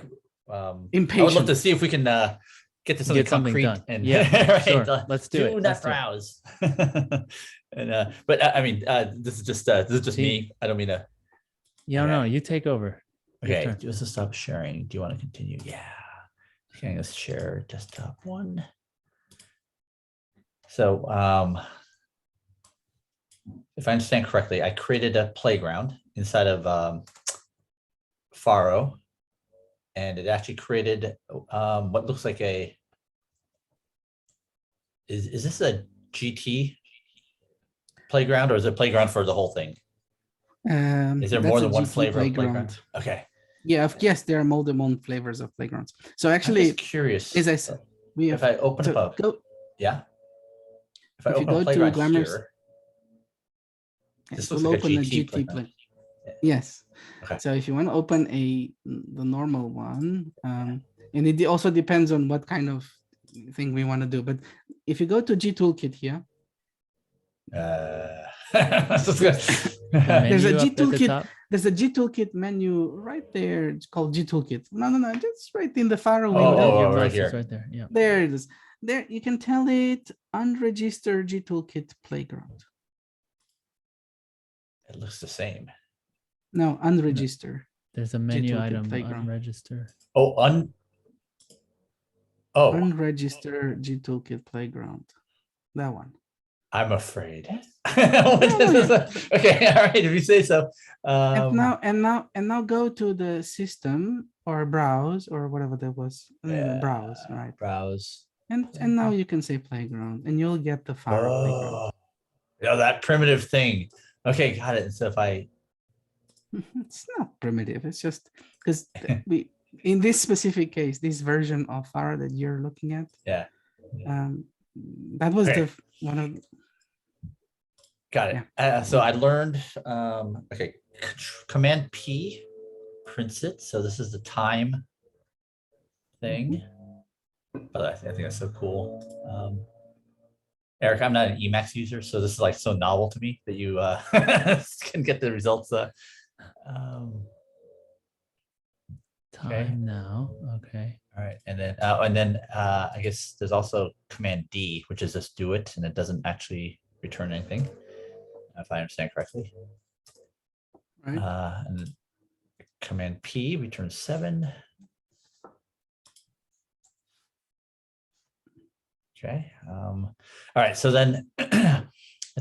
Speaker 1: I would love
Speaker 3: Impatient.
Speaker 1: to see if we can get to something
Speaker 2: Get something
Speaker 1: concrete
Speaker 2: done.
Speaker 1: and
Speaker 2: Yeah,
Speaker 1: right,
Speaker 2: sure. Let's do it.
Speaker 1: not
Speaker 2: Let's do it.
Speaker 1: browse. And but I mean, this is just
Speaker 2: See?
Speaker 1: me. I don't mean to.
Speaker 2: Yeah,
Speaker 1: Okay.
Speaker 2: no, you take over. Your
Speaker 1: Okay,
Speaker 2: turn.
Speaker 1: just to stop sharing. Do you want to continue? Yeah. Okay, let's share desktop 1. So if I understand correctly, I created a playground inside of Pharo, and it actually created what looks like a. Is this a GT playground, or is it a playground for the whole thing? Is there more
Speaker 3: That's a
Speaker 1: than one
Speaker 3: GT
Speaker 1: flavor of
Speaker 3: playground.
Speaker 1: playground? Okay.
Speaker 3: Yeah, yes, there are more than one flavors of playgrounds. So
Speaker 1: I'm
Speaker 3: actually,
Speaker 1: just curious.
Speaker 3: as I said, we
Speaker 1: If
Speaker 3: have
Speaker 1: I open
Speaker 3: to
Speaker 1: up a
Speaker 3: go.
Speaker 1: yeah, if I
Speaker 3: If you
Speaker 1: open a
Speaker 3: go to
Speaker 1: playground
Speaker 3: Glamorous,
Speaker 1: here,
Speaker 3: yes,
Speaker 1: this looks
Speaker 3: we'll
Speaker 1: like a
Speaker 3: open a
Speaker 1: GT
Speaker 3: GT
Speaker 1: playground.
Speaker 3: play. Yes.
Speaker 1: Okay.
Speaker 3: So if you want to open the normal one, and it also depends on what kind of thing we want to do. But if you go to G Toolkit here,
Speaker 1: This is good.
Speaker 3: there's a
Speaker 2: Menu
Speaker 3: G
Speaker 2: up at the
Speaker 3: Toolkit.
Speaker 2: top.
Speaker 3: There's a G Toolkit menu right there. It's called G Toolkit. No, just right in the Pharo
Speaker 1: Oh,
Speaker 3: window.
Speaker 2: Your
Speaker 1: right
Speaker 2: mouse is
Speaker 1: here.
Speaker 2: right there. Yeah.
Speaker 3: There it is. There you can tell it unregistered G Toolkit playground.
Speaker 1: It looks the same.
Speaker 3: No, unregistered.
Speaker 2: There's a menu
Speaker 3: Toolkit
Speaker 2: item,
Speaker 3: playground.
Speaker 2: unregister.
Speaker 1: Oh,
Speaker 3: Unregistered G Toolkit playground. That one.
Speaker 1: I'm afraid.
Speaker 3: no.
Speaker 1: Okay, all right. If you say so.
Speaker 3: And now go to the system or browse or whatever that was. Browse, right?
Speaker 1: Browse.
Speaker 3: And now you can say playground, and you'll get the Pharo playground.
Speaker 1: Oh, yeah, that primitive thing. Okay, got it. And so if I
Speaker 3: It's not primitive. It's just because we, in this specific case, this version of Pharo that you're looking at,
Speaker 1: yeah,
Speaker 3: that was
Speaker 1: Okay.
Speaker 3: the one of.
Speaker 1: got it. So I learned. Okay, Command P prints it. So this is the time thing. But I think that's so cool. Eric, I'm not an Emacs user, so this is like so novel to me that you can get the results.
Speaker 2: Time now. Okay.
Speaker 1: All right, and then I guess there's also Command D, which is just do it, and it doesn't actually return anything, if I understand correctly.
Speaker 3: Right.
Speaker 1: And then Command P returns 7. Okay. All right. So then I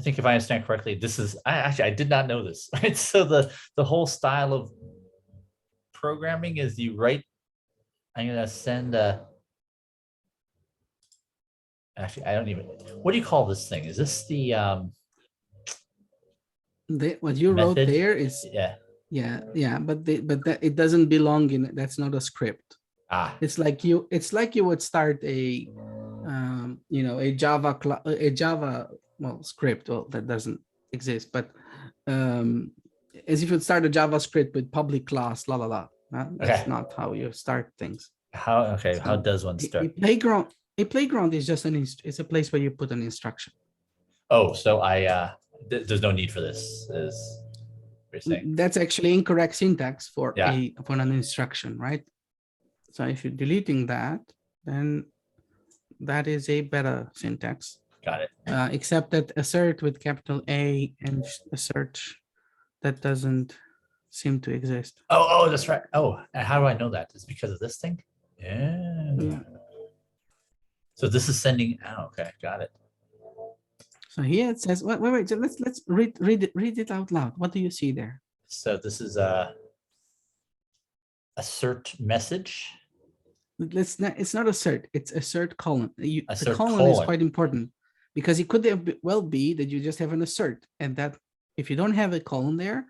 Speaker 1: think if I understand correctly, this is I did not know this. Right. So the whole style of programming is you write. I'm gonna send actually I don't even what do you call this thing? Is this the
Speaker 3: What you wrote
Speaker 1: method?
Speaker 3: there is yeah, but that it doesn't belong in. That's not a script. It's like you would start a a Java script. Well, that doesn't exist, but as if you'd start a JavaScript with public class, la la la. That's not how you start things.
Speaker 1: How does one start?
Speaker 3: A playground is just it's a place where you put an instruction.
Speaker 1: Oh, so there's no need for this. Is what you're saying?
Speaker 3: That's actually incorrect syntax for an instruction, right? So if you're deleting that, then that is a better syntax.
Speaker 1: Got it.
Speaker 3: Except that assert with capital A and assert that doesn't seem to exist.
Speaker 1: Oh, that's right. Oh, and how do I know that? It's because of this thing. Yeah. So this is sending. Oh, okay, got it.
Speaker 3: So here it says, wait. Let's read it out loud. What do you see there?
Speaker 1: So this is assert message.
Speaker 3: It's not assert. It's assert colon. The colon
Speaker 1: colon
Speaker 3: is quite important because it could well be that you just have an assert, and that if you don't have a colon there,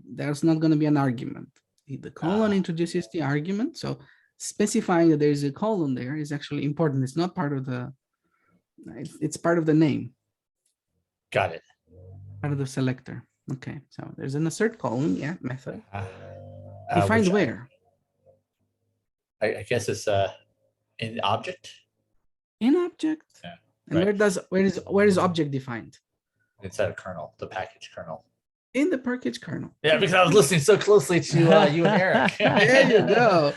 Speaker 3: there's not going to be an argument. The colon introduces the argument, so specifying that there's a colon there is actually important. It's not part of the. It's part of the name.
Speaker 1: Got it.
Speaker 3: Part of the selector. Okay, so there's an assert colon, method. Defined where?
Speaker 1: I guess it's in object.
Speaker 3: In object.
Speaker 1: Yeah.
Speaker 3: And where is object defined?
Speaker 1: Inside of kernel, the package kernel.
Speaker 3: In the package kernel.
Speaker 1: Yeah, because I was listening so closely to you and Eric.
Speaker 3: There you go.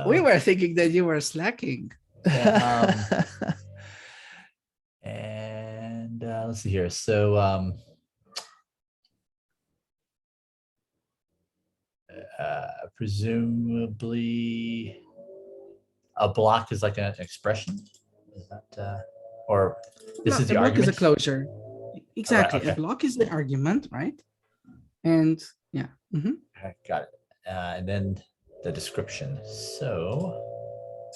Speaker 3: We were thinking that you were slacking.
Speaker 1: And let's see here. So presumably a block is like an expression. Is that or this is the
Speaker 3: a block
Speaker 1: argument?
Speaker 3: is a closure. Exactly.
Speaker 1: okay.
Speaker 3: A block is the argument, right? And yeah.
Speaker 1: Okay, got it. And then the description. So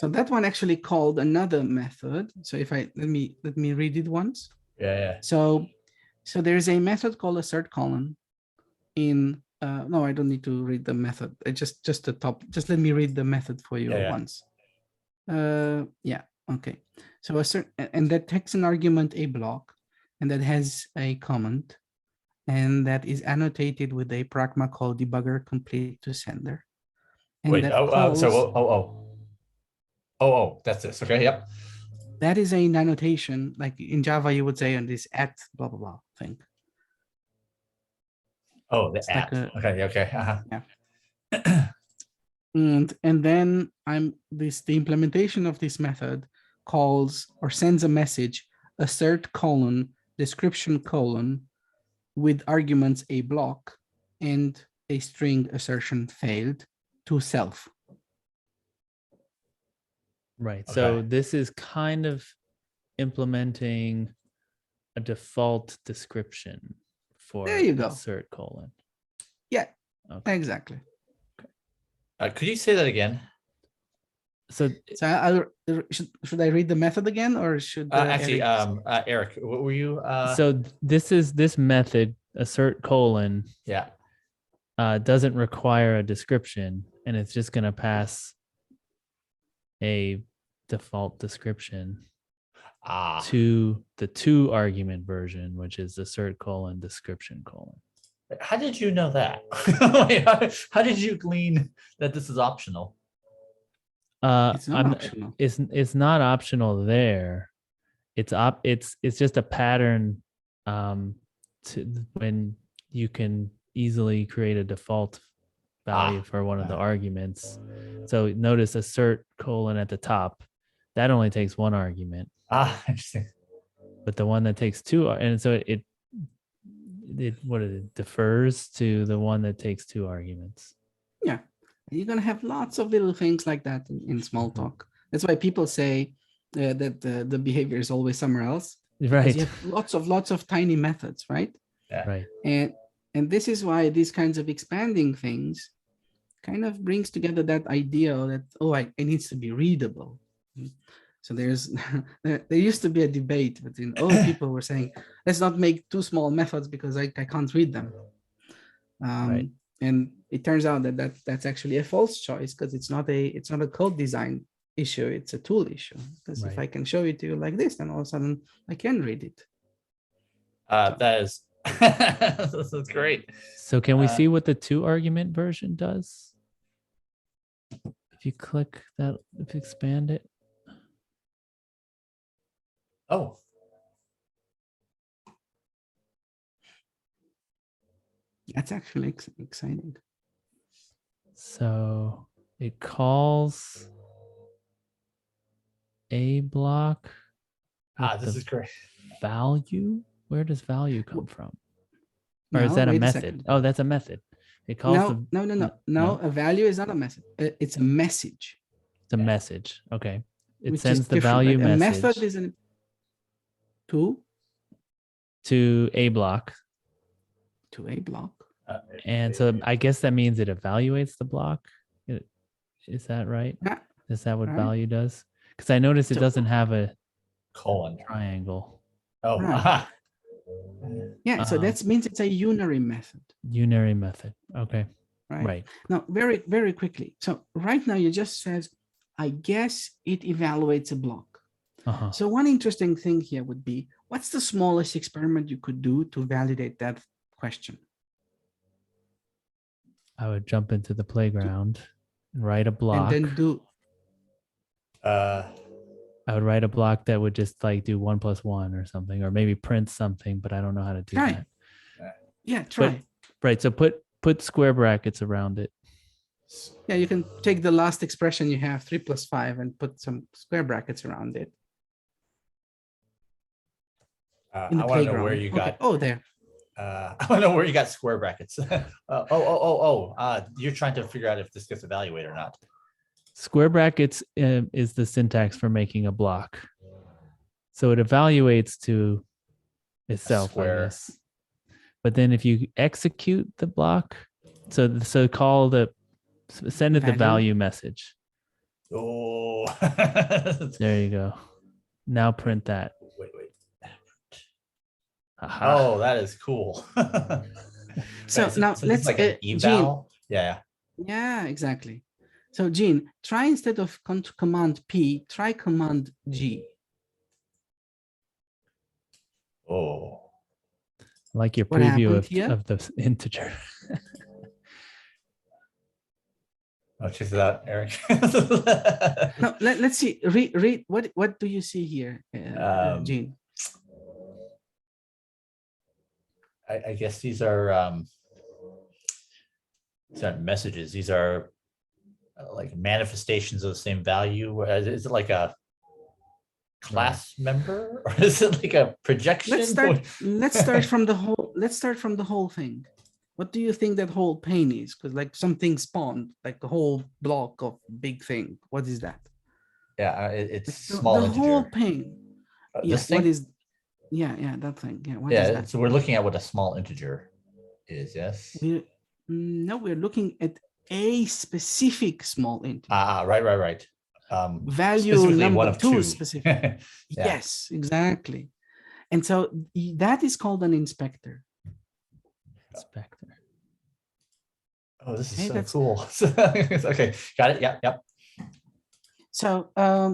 Speaker 3: that one actually called another method. So if I let me read it once.
Speaker 1: yeah.
Speaker 3: So there's a method called assert colon in no, I don't need to read the method. I just the top. Just let me read the method for you once. Yeah. Okay. So assert, and that takes an argument a block, and that has a comment, and that is annotated with a pragma called debugger complete to sender. And
Speaker 1: Wait,
Speaker 3: that
Speaker 1: that's this. Okay, yep.
Speaker 3: that is an annotation, like in Java, you would say on this at blah blah blah thing.
Speaker 1: Oh, the
Speaker 3: It's
Speaker 1: at.
Speaker 3: like
Speaker 1: Okay.
Speaker 3: Yeah. And then the implementation of this method calls or sends a message assert colon description colon with arguments a block and a string assertion failed to self.
Speaker 2: Right.
Speaker 1: Okay.
Speaker 2: So this is kind of implementing a default description for
Speaker 3: There you go.
Speaker 2: assert colon.
Speaker 3: Yeah,
Speaker 2: Okay.
Speaker 3: exactly.
Speaker 1: Could you say that again?
Speaker 2: So
Speaker 3: should I read the method again, or should
Speaker 1: actually,
Speaker 3: Eric
Speaker 1: Eric, what were you?
Speaker 2: so this method assert colon
Speaker 1: Yeah.
Speaker 2: doesn't require a description, and it's just going to pass a default description to the 2 argument version, which is assert colon description colon.
Speaker 1: How did you know that? How did you glean that this is optional?
Speaker 3: It's not optional.
Speaker 2: It's not optional there. It's just a pattern to when you can easily create a default value for one of the arguments. So notice assert colon at the top. That only takes 1 argument.
Speaker 1: Interesting.
Speaker 2: But the one that takes 2, and so it defers to the one that takes 2 arguments.
Speaker 3: Yeah, you're gonna have lots of little things like that in Smalltalk. That's why people say that the behavior is always somewhere else.
Speaker 2: Right.
Speaker 3: You have lots of tiny methods, right?
Speaker 1: Yeah.
Speaker 2: Right.
Speaker 3: And this is why these kinds of expanding things kind of brings together that idea that it needs to be readable. So there used to be a debate between people were saying, let's not make too small methods because I can't read them.
Speaker 2: Right.
Speaker 3: And it turns out that's actually a false choice, because it's not a code design issue, it's a tool issue. Because if I can show it to you like this, then all of a sudden I can read it.
Speaker 1: That is this is great.
Speaker 2: So can we see what the 2 argument version does? If you click that, if you expand it.
Speaker 1: Oh.
Speaker 3: That's actually exciting.
Speaker 2: So it calls a block.
Speaker 1: This is great.
Speaker 2: Value? Where does value come from? Or is
Speaker 3: No,
Speaker 2: that a
Speaker 3: wait a
Speaker 2: method?
Speaker 3: second.
Speaker 2: Oh, that's a method. It calls
Speaker 3: No. A value is not a message. It's a message.
Speaker 2: It's a message. Okay. It
Speaker 3: Which
Speaker 2: sends
Speaker 3: is
Speaker 2: the
Speaker 3: different,
Speaker 2: value
Speaker 3: right?
Speaker 2: message
Speaker 3: A method is
Speaker 2: to a block.
Speaker 3: To a block.
Speaker 2: And so I guess that means it evaluates the block. Is that right?
Speaker 3: Yeah.
Speaker 2: Is that what value does? Because I noticed it doesn't have a
Speaker 1: colon
Speaker 2: triangle.
Speaker 1: Oh,
Speaker 3: right. Yeah, so that means it's a unary method.
Speaker 2: Unary method. Okay.
Speaker 3: Right. Now, very, very quickly. So right now you just says, I guess it evaluates a block. So one interesting thing here would be, what's the smallest experiment you could do to validate that question?
Speaker 2: I would jump into the playground and write a block.
Speaker 3: And then do.
Speaker 2: I would write a block that would just like do 1 + 1 or something, or maybe print something, but I don't know how to do that.
Speaker 3: Yeah, try.
Speaker 2: Right. So put square brackets around it.
Speaker 3: Yeah, you can take the last expression you have, 3 + 5, and put some square brackets around it. in the
Speaker 1: I want to
Speaker 3: playground?
Speaker 1: know where you got.
Speaker 3: Oh, there.
Speaker 1: I want to know where you got square brackets. You're trying to figure out if this gets evaluated or not.
Speaker 2: Square brackets is the syntax for making a block. So it evaluates to itself, I
Speaker 1: square.
Speaker 2: guess. But then if you execute the block, send it the value message.
Speaker 1: Oh,
Speaker 2: There you go. Now print that.
Speaker 1: wait.
Speaker 2: Aha.
Speaker 1: Oh, that is cool.
Speaker 3: So
Speaker 1: Right,
Speaker 3: now
Speaker 1: this
Speaker 3: let's
Speaker 1: is like an eval.
Speaker 3: Gene.
Speaker 1: Yeah.
Speaker 3: Yeah, exactly. So Gene, try instead of command P, try command G.
Speaker 1: Oh.
Speaker 2: Like your
Speaker 3: What
Speaker 2: preview
Speaker 3: happened
Speaker 2: of the integer.
Speaker 1: Oh, check it out, Eric.
Speaker 3: No, let's see. Read what do you see here, Gene?
Speaker 1: I guess these are messages. These are like manifestations of the same value. Is it like a class member, or is it like a projection?
Speaker 3: Let's start from the whole thing. What do you think that whole pane is? Because like something spawned, like a whole block of big thing. What is that?
Speaker 1: Yeah, it's
Speaker 3: the
Speaker 1: small integer.
Speaker 3: whole pane.
Speaker 1: This thing?
Speaker 3: What is? Yeah, that thing. Yeah, what is that?
Speaker 1: So we're looking at what a small integer is. Yes.
Speaker 3: No, we're looking at a specific small integer.
Speaker 1: Right.
Speaker 3: Value number
Speaker 1: one of
Speaker 3: two specific.
Speaker 1: Yeah.
Speaker 3: Yes, exactly. And so that is called an inspector.
Speaker 1: Oh, this is so cool. Okay, got it. Yep.
Speaker 3: So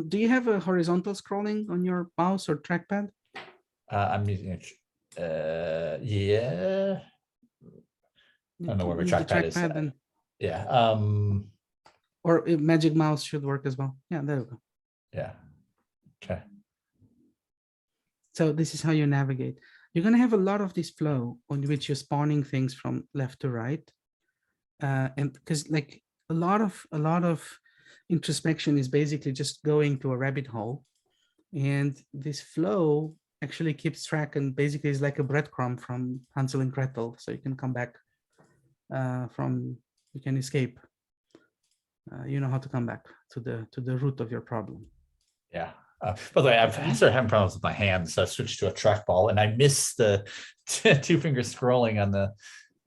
Speaker 3: do you have a horizontal scrolling on your mouse or trackpad?
Speaker 1: I'm using it. Yeah. I don't know where my trackpad is.
Speaker 3: And,
Speaker 1: yeah.
Speaker 3: Or magic mouse should work as well. Yeah, there we go.
Speaker 1: Yeah. Okay.
Speaker 3: So this is how you navigate. You're going to have a lot of this flow on which you're spawning things from left to right. And because like a lot of introspection is basically just going to a rabbit hole. And this flow actually keeps track and basically is like a breadcrumb from Hansel and Gretel. So you can come back you can escape. You know how to come back to the root of your problem.
Speaker 1: Yeah. By the way, I've started having problems with my hands, so I switched to a trackball, and I missed the two finger scrolling on the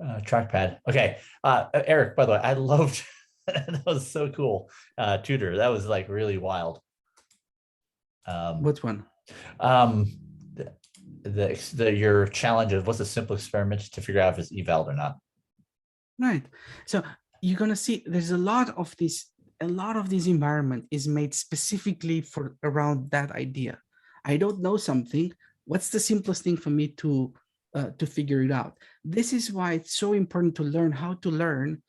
Speaker 1: trackpad. Okay, Eric. By the way, I loved that was so cool. Tudor, that was like really wild.
Speaker 3: Which one?
Speaker 1: Your challenge of what's a simple experiment to figure out if it's eval or not.
Speaker 3: Right. So you're gonna see there's a lot of this environment is made specifically for around that idea. I don't know something. What's the simplest thing for me to figure it out? This is why it's so important to learn how to learn,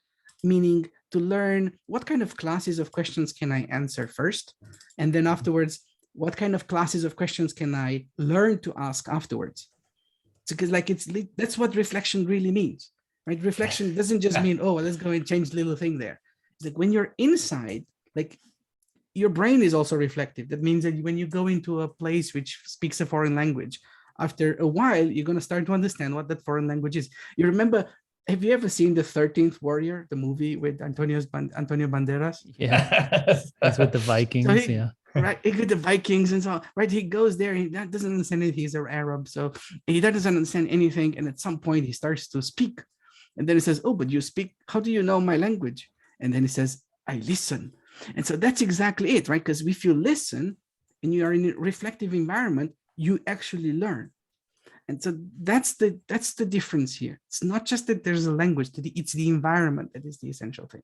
Speaker 3: meaning to learn what kind of classes of questions can I answer first, and then afterwards, what kind of classes of questions can I learn to ask afterwards? Because like that's what reflection really means. Right? Reflection doesn't just mean, oh, let's go and change little thing there. It's like when you're inside, like your brain is also reflective. That means that when you go into a place which speaks a foreign language, after a while, you're going to start to understand what that foreign language is. You remember, have you ever seen The 13th Warrior, the movie with Antonio Banderas?
Speaker 2: Yeah, he's with the Vikings,
Speaker 3: so
Speaker 2: yeah.
Speaker 3: Right, with the Vikings and so on. Right, he goes there, he doesn't understand anything, he's an Arab, so he doesn't understand anything, and at some point he starts to speak. And then he says, oh, but you speak, how do you know my language? And then he says, I listen. And so that's exactly it, right? Because if you listen and you are in a reflective environment, you actually learn. And so that's the difference here. It's not just that there's a language, it's the environment that is the essential thing.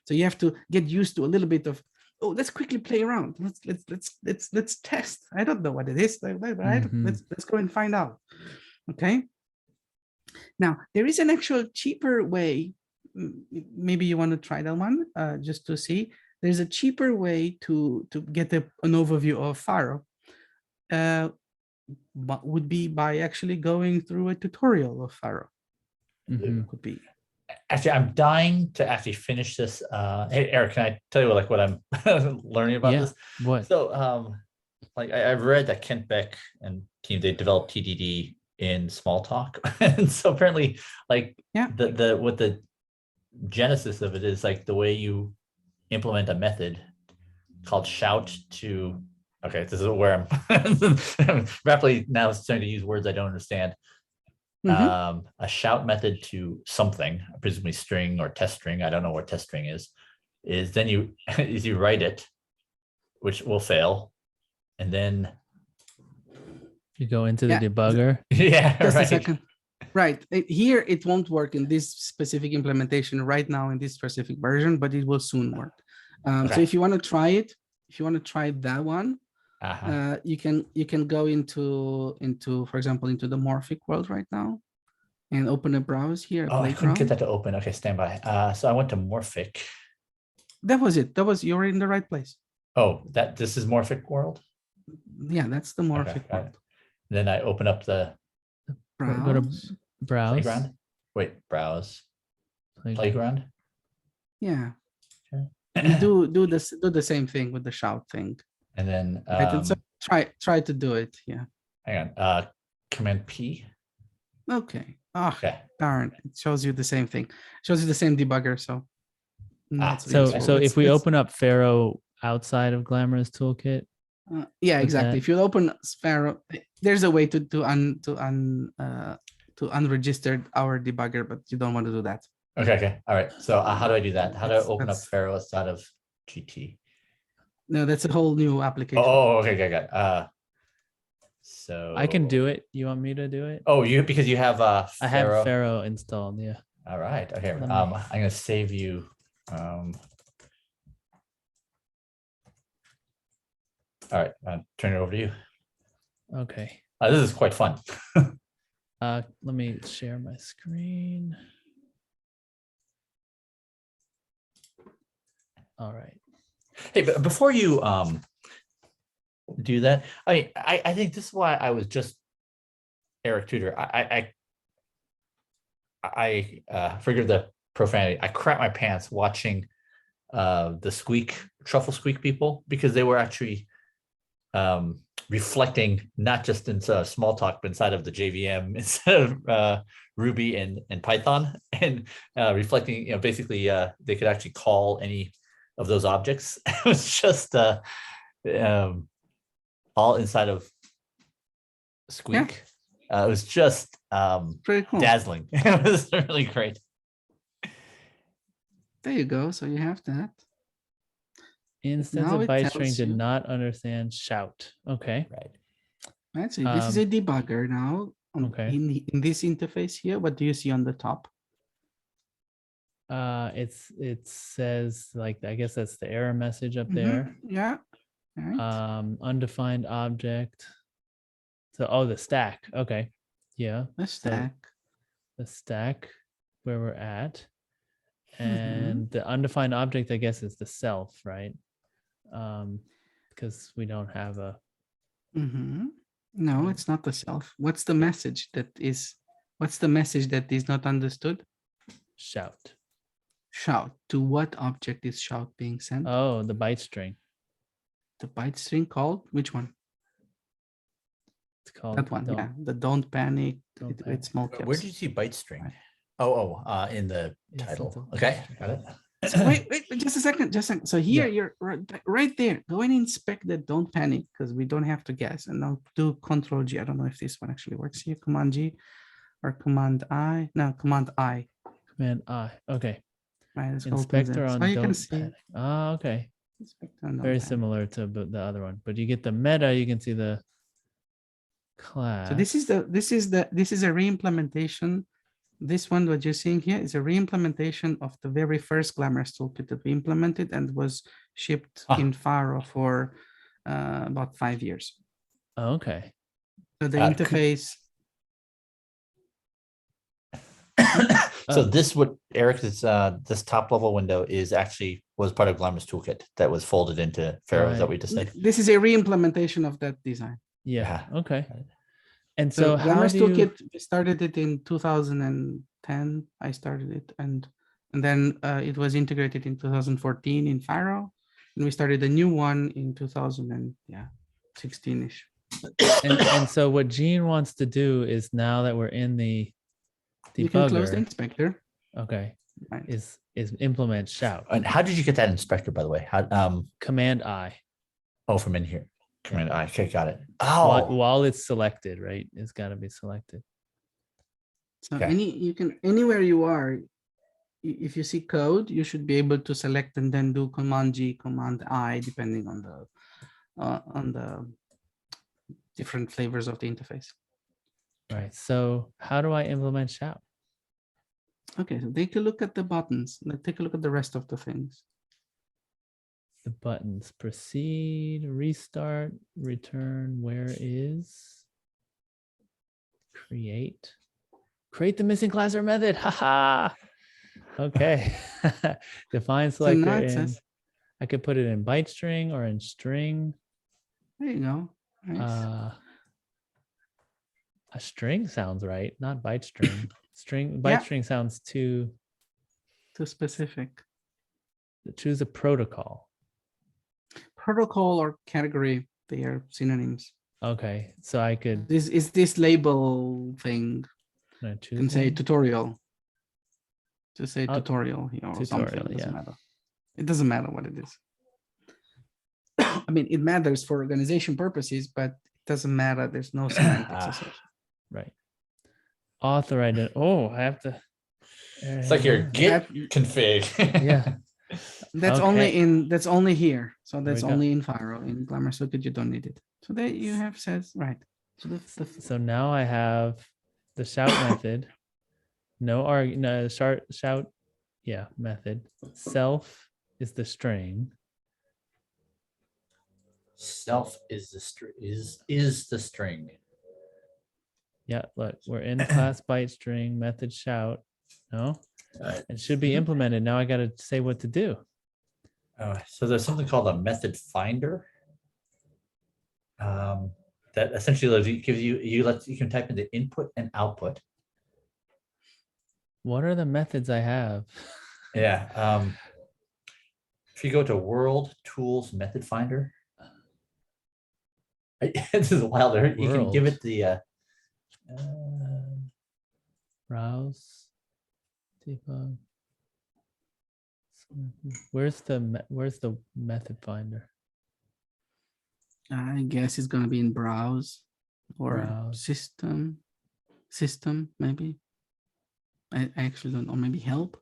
Speaker 3: So you have to get used to a little bit of, oh, let's quickly play around. Let's test. I don't know what it is. Let's go and find out. Okay. Now, there is an actual cheaper way. Maybe you want to try that one just to see. There's a cheaper way to get an overview of Pharo. But would be by actually going through a tutorial of Pharo. Could be.
Speaker 1: Actually, I'm dying to actually finish this. Hey, Eric, can I tell you what I'm learning about this?
Speaker 2: What?
Speaker 1: So like I've read that Kent Beck and team, they developed TDD in Smalltalk. And so apparently like
Speaker 3: Yeah.
Speaker 1: the what the genesis of it is like the way you implement a method called shout to, okay, this is where I'm rapidly now starting to use words I don't understand.
Speaker 3: Mhm.
Speaker 1: A shout method to something, presumably string or test string, I don't know what test string is then you is you write it, which will fail, and then
Speaker 2: You go into the
Speaker 3: Yeah,
Speaker 2: debugger.
Speaker 1: yeah,
Speaker 3: Just a
Speaker 1: right.
Speaker 3: second. Right. Here, it won't work in this specific implementation right now in this specific version, but it will soon work. So
Speaker 1: Okay.
Speaker 3: if you want to try it, if you want to try that one,
Speaker 1: Uh-huh.
Speaker 3: you can go into, for example, into the Morphic world right now and open a browse here, a
Speaker 1: Oh, I couldn't get
Speaker 3: playground.
Speaker 1: that to open. Okay, stand by. So I went to Morphic.
Speaker 3: That was it. You're in the right place.
Speaker 1: Oh, this is Morphic world.
Speaker 3: Yeah, that's the Morphic
Speaker 1: Okay, got it.
Speaker 3: world.
Speaker 1: Then I open up the
Speaker 2: Go to
Speaker 3: Browse.
Speaker 2: browse.
Speaker 1: playground. Wait, browse. Playground.
Speaker 3: Yeah.
Speaker 1: Okay.
Speaker 3: And do the same thing with the shout thing.
Speaker 1: And then
Speaker 3: Right. And so try to do it. Yeah.
Speaker 1: hang on. Command P.
Speaker 3: Okay. Oh,
Speaker 1: Okay.
Speaker 3: darn. It shows you the same thing. Shows you the same debugger. So not so
Speaker 2: So
Speaker 3: useful.
Speaker 2: so if we open up Pharo outside of Glamorous Toolkit,
Speaker 3: yeah,
Speaker 2: with
Speaker 3: exactly.
Speaker 2: that-
Speaker 3: If you open Pharo, there's a way to unregister our debugger, but you don't want to do that.
Speaker 1: Okay. All right. So how do I do that? How do I open up
Speaker 3: That's-
Speaker 1: Pharo outside of GT?
Speaker 3: No, that's a whole new application.
Speaker 1: Oh, okay. So
Speaker 2: I can do it. You want me to do it?
Speaker 1: Oh, because you have
Speaker 2: I have
Speaker 1: Pharo.
Speaker 2: Pharo installed. Yeah.
Speaker 1: All right. Okay.
Speaker 2: Let me-
Speaker 1: I'm gonna save you. All right. Turn it over to you.
Speaker 2: Okay.
Speaker 1: This is quite fun.
Speaker 2: Let me share my screen. All right.
Speaker 1: Hey, but before you do that, I think this is why I was just Eric Tudor. I forgive the profanity. I crap my pants watching the truffle squeak people, because they were actually reflecting not just in Smalltalk, but inside of the JVM, instead of Ruby and Python, and reflecting, basically they could actually call any of those objects. It was just all inside of Squeak. It was just
Speaker 3: Pretty cool.
Speaker 1: dazzling. It was really great.
Speaker 3: There you go. So you have that.
Speaker 2: Instance
Speaker 3: Now
Speaker 2: of
Speaker 3: it
Speaker 2: byte
Speaker 3: tells
Speaker 2: string did
Speaker 3: you-
Speaker 2: not understand shout. Okay.
Speaker 1: Right.
Speaker 3: Right. So this is a debugger now.
Speaker 2: Okay.
Speaker 3: In this interface here, what do you see on the top?
Speaker 2: It says, like, I guess that's the error message up
Speaker 3: Mhm.
Speaker 2: there.
Speaker 3: Yeah. All right.
Speaker 2: Undefined object. So the stack. Okay. Yeah.
Speaker 3: The stack.
Speaker 2: The stack where we're at.
Speaker 3: Mhm.
Speaker 2: And the undefined object, I guess, is the self, right? Because we don't have a
Speaker 3: Mhm. No, it's not the self. What's the message that is not understood?
Speaker 2: shout.
Speaker 3: Shout. To what object is shout being sent?
Speaker 2: Oh, the byte string.
Speaker 3: The byte string called which one?
Speaker 2: It's called
Speaker 3: That one.
Speaker 2: don't-
Speaker 3: Yeah. The don't panic.
Speaker 2: Don't
Speaker 3: It's small
Speaker 1: Where
Speaker 3: caps.
Speaker 1: did you see byte string?
Speaker 3: Right.
Speaker 1: In the
Speaker 2: Yes,
Speaker 1: title.
Speaker 2: it's a byte
Speaker 1: Okay,
Speaker 2: string.
Speaker 1: got it.
Speaker 3: So wait, just a second. So here
Speaker 2: Yeah.
Speaker 3: you're right there. Go and inspect the don't panic, because we don't have to guess. And now do Control G. I don't know if this one actually works here. Command G or Command I. No, Command I.
Speaker 2: Command I. Okay.
Speaker 3: Right. Let's open
Speaker 2: Inspector
Speaker 3: that.
Speaker 2: on
Speaker 3: So you can
Speaker 2: don't
Speaker 3: see.
Speaker 2: panic. Ah, okay.
Speaker 3: Inspector on don't
Speaker 2: Very
Speaker 3: panic.
Speaker 2: similar to the other one, but you get the meta. You can see the class.
Speaker 3: So this is a re-implementation. This one, what you're seeing here, is a re-implementation of the very first Glamorous Toolkit that we implemented and was shipped in Pharo for about 5 years.
Speaker 2: Okay.
Speaker 3: So the
Speaker 1: Could-
Speaker 3: interface.
Speaker 1: So
Speaker 2: Oh.
Speaker 1: this this top level window was part of Glamorous Toolkit that was folded into Pharo. Is that what you just said?
Speaker 3: This is a re-implementation of that design.
Speaker 2: Yeah. Okay.
Speaker 1: Right.
Speaker 2: And
Speaker 3: So
Speaker 2: so how
Speaker 3: Glamorous
Speaker 2: do you?
Speaker 3: Toolkit, we started it in 2010. I started it, and then it was integrated in 2014 in Pharo, and we started a new one in 2000 and 16-ish.
Speaker 2: And so what Gene wants to do is, now that we're in the
Speaker 3: You can close the
Speaker 2: debugger,
Speaker 3: inspector.
Speaker 2: okay,
Speaker 3: Right.
Speaker 2: is implement shout.
Speaker 1: And how did you get that inspector, by the way? How
Speaker 2: Command I.
Speaker 1: oh, from in here. Command I. Okay, got it.
Speaker 2: While,
Speaker 1: Oh,
Speaker 2: while it's selected, right? It's got to be selected.
Speaker 3: So
Speaker 1: Okay.
Speaker 3: you can anywhere you are, if you see code, you should be able to select and then do Command G, Command I, depending on the different flavors of the interface.
Speaker 2: Right. So how do I implement shout?
Speaker 3: Okay, so take a look at the buttons. Let's take a look at the rest of the things.
Speaker 2: The buttons: proceed, restart, return, where is, create the missing class or method. Haha. Okay. Define
Speaker 3: So now
Speaker 2: selector
Speaker 3: it
Speaker 2: in.
Speaker 3: says,
Speaker 2: I could put it in byte string or in string.
Speaker 3: there you go. Nice.
Speaker 2: A string sounds right, not byte string. Byte
Speaker 3: Yeah.
Speaker 2: string sounds too.
Speaker 3: Specific.
Speaker 2: Choose a protocol.
Speaker 3: Protocol or category, they are synonyms.
Speaker 2: Okay, so I could.
Speaker 3: This is this label thing.
Speaker 2: Can I
Speaker 3: You
Speaker 2: choose
Speaker 3: can say
Speaker 2: one?
Speaker 3: tutorial. Just say
Speaker 2: Oh,
Speaker 3: tutorial here or something.
Speaker 2: tutorial,
Speaker 3: It doesn't
Speaker 2: yeah.
Speaker 3: matter. It doesn't matter what it is. I mean, it matters for organization purposes, but it doesn't matter. There's no semantics associated.
Speaker 2: Right. Author identity. Oh, I have to.
Speaker 1: it's like your Git
Speaker 3: That-
Speaker 1: config.
Speaker 2: Yeah.
Speaker 3: That's
Speaker 2: Okay.
Speaker 3: that's only here. So that's
Speaker 2: we go.
Speaker 3: only in Pharo. In Glamorous Toolkit, you don't need it. So there you have says right. So
Speaker 2: So now I have the shout method. No shout. Yeah, method. Self is the string.
Speaker 1: Self is the is the string.
Speaker 2: Yeah, look, we're in class byte string method shout. No,
Speaker 1: Alright.
Speaker 2: it should be implemented. Now I got to say what to do.
Speaker 1: So there's something called a method finder. That essentially gives you can type in the input and output.
Speaker 2: What are the methods I have?
Speaker 1: Yeah. If you go to World Tools Method Finder, this is wild. You can give it the
Speaker 2: Browse, debug. Where's the method finder?
Speaker 3: I guess it's gonna be in browse or
Speaker 2: Browse.
Speaker 3: system maybe. I actually don't know. Maybe help.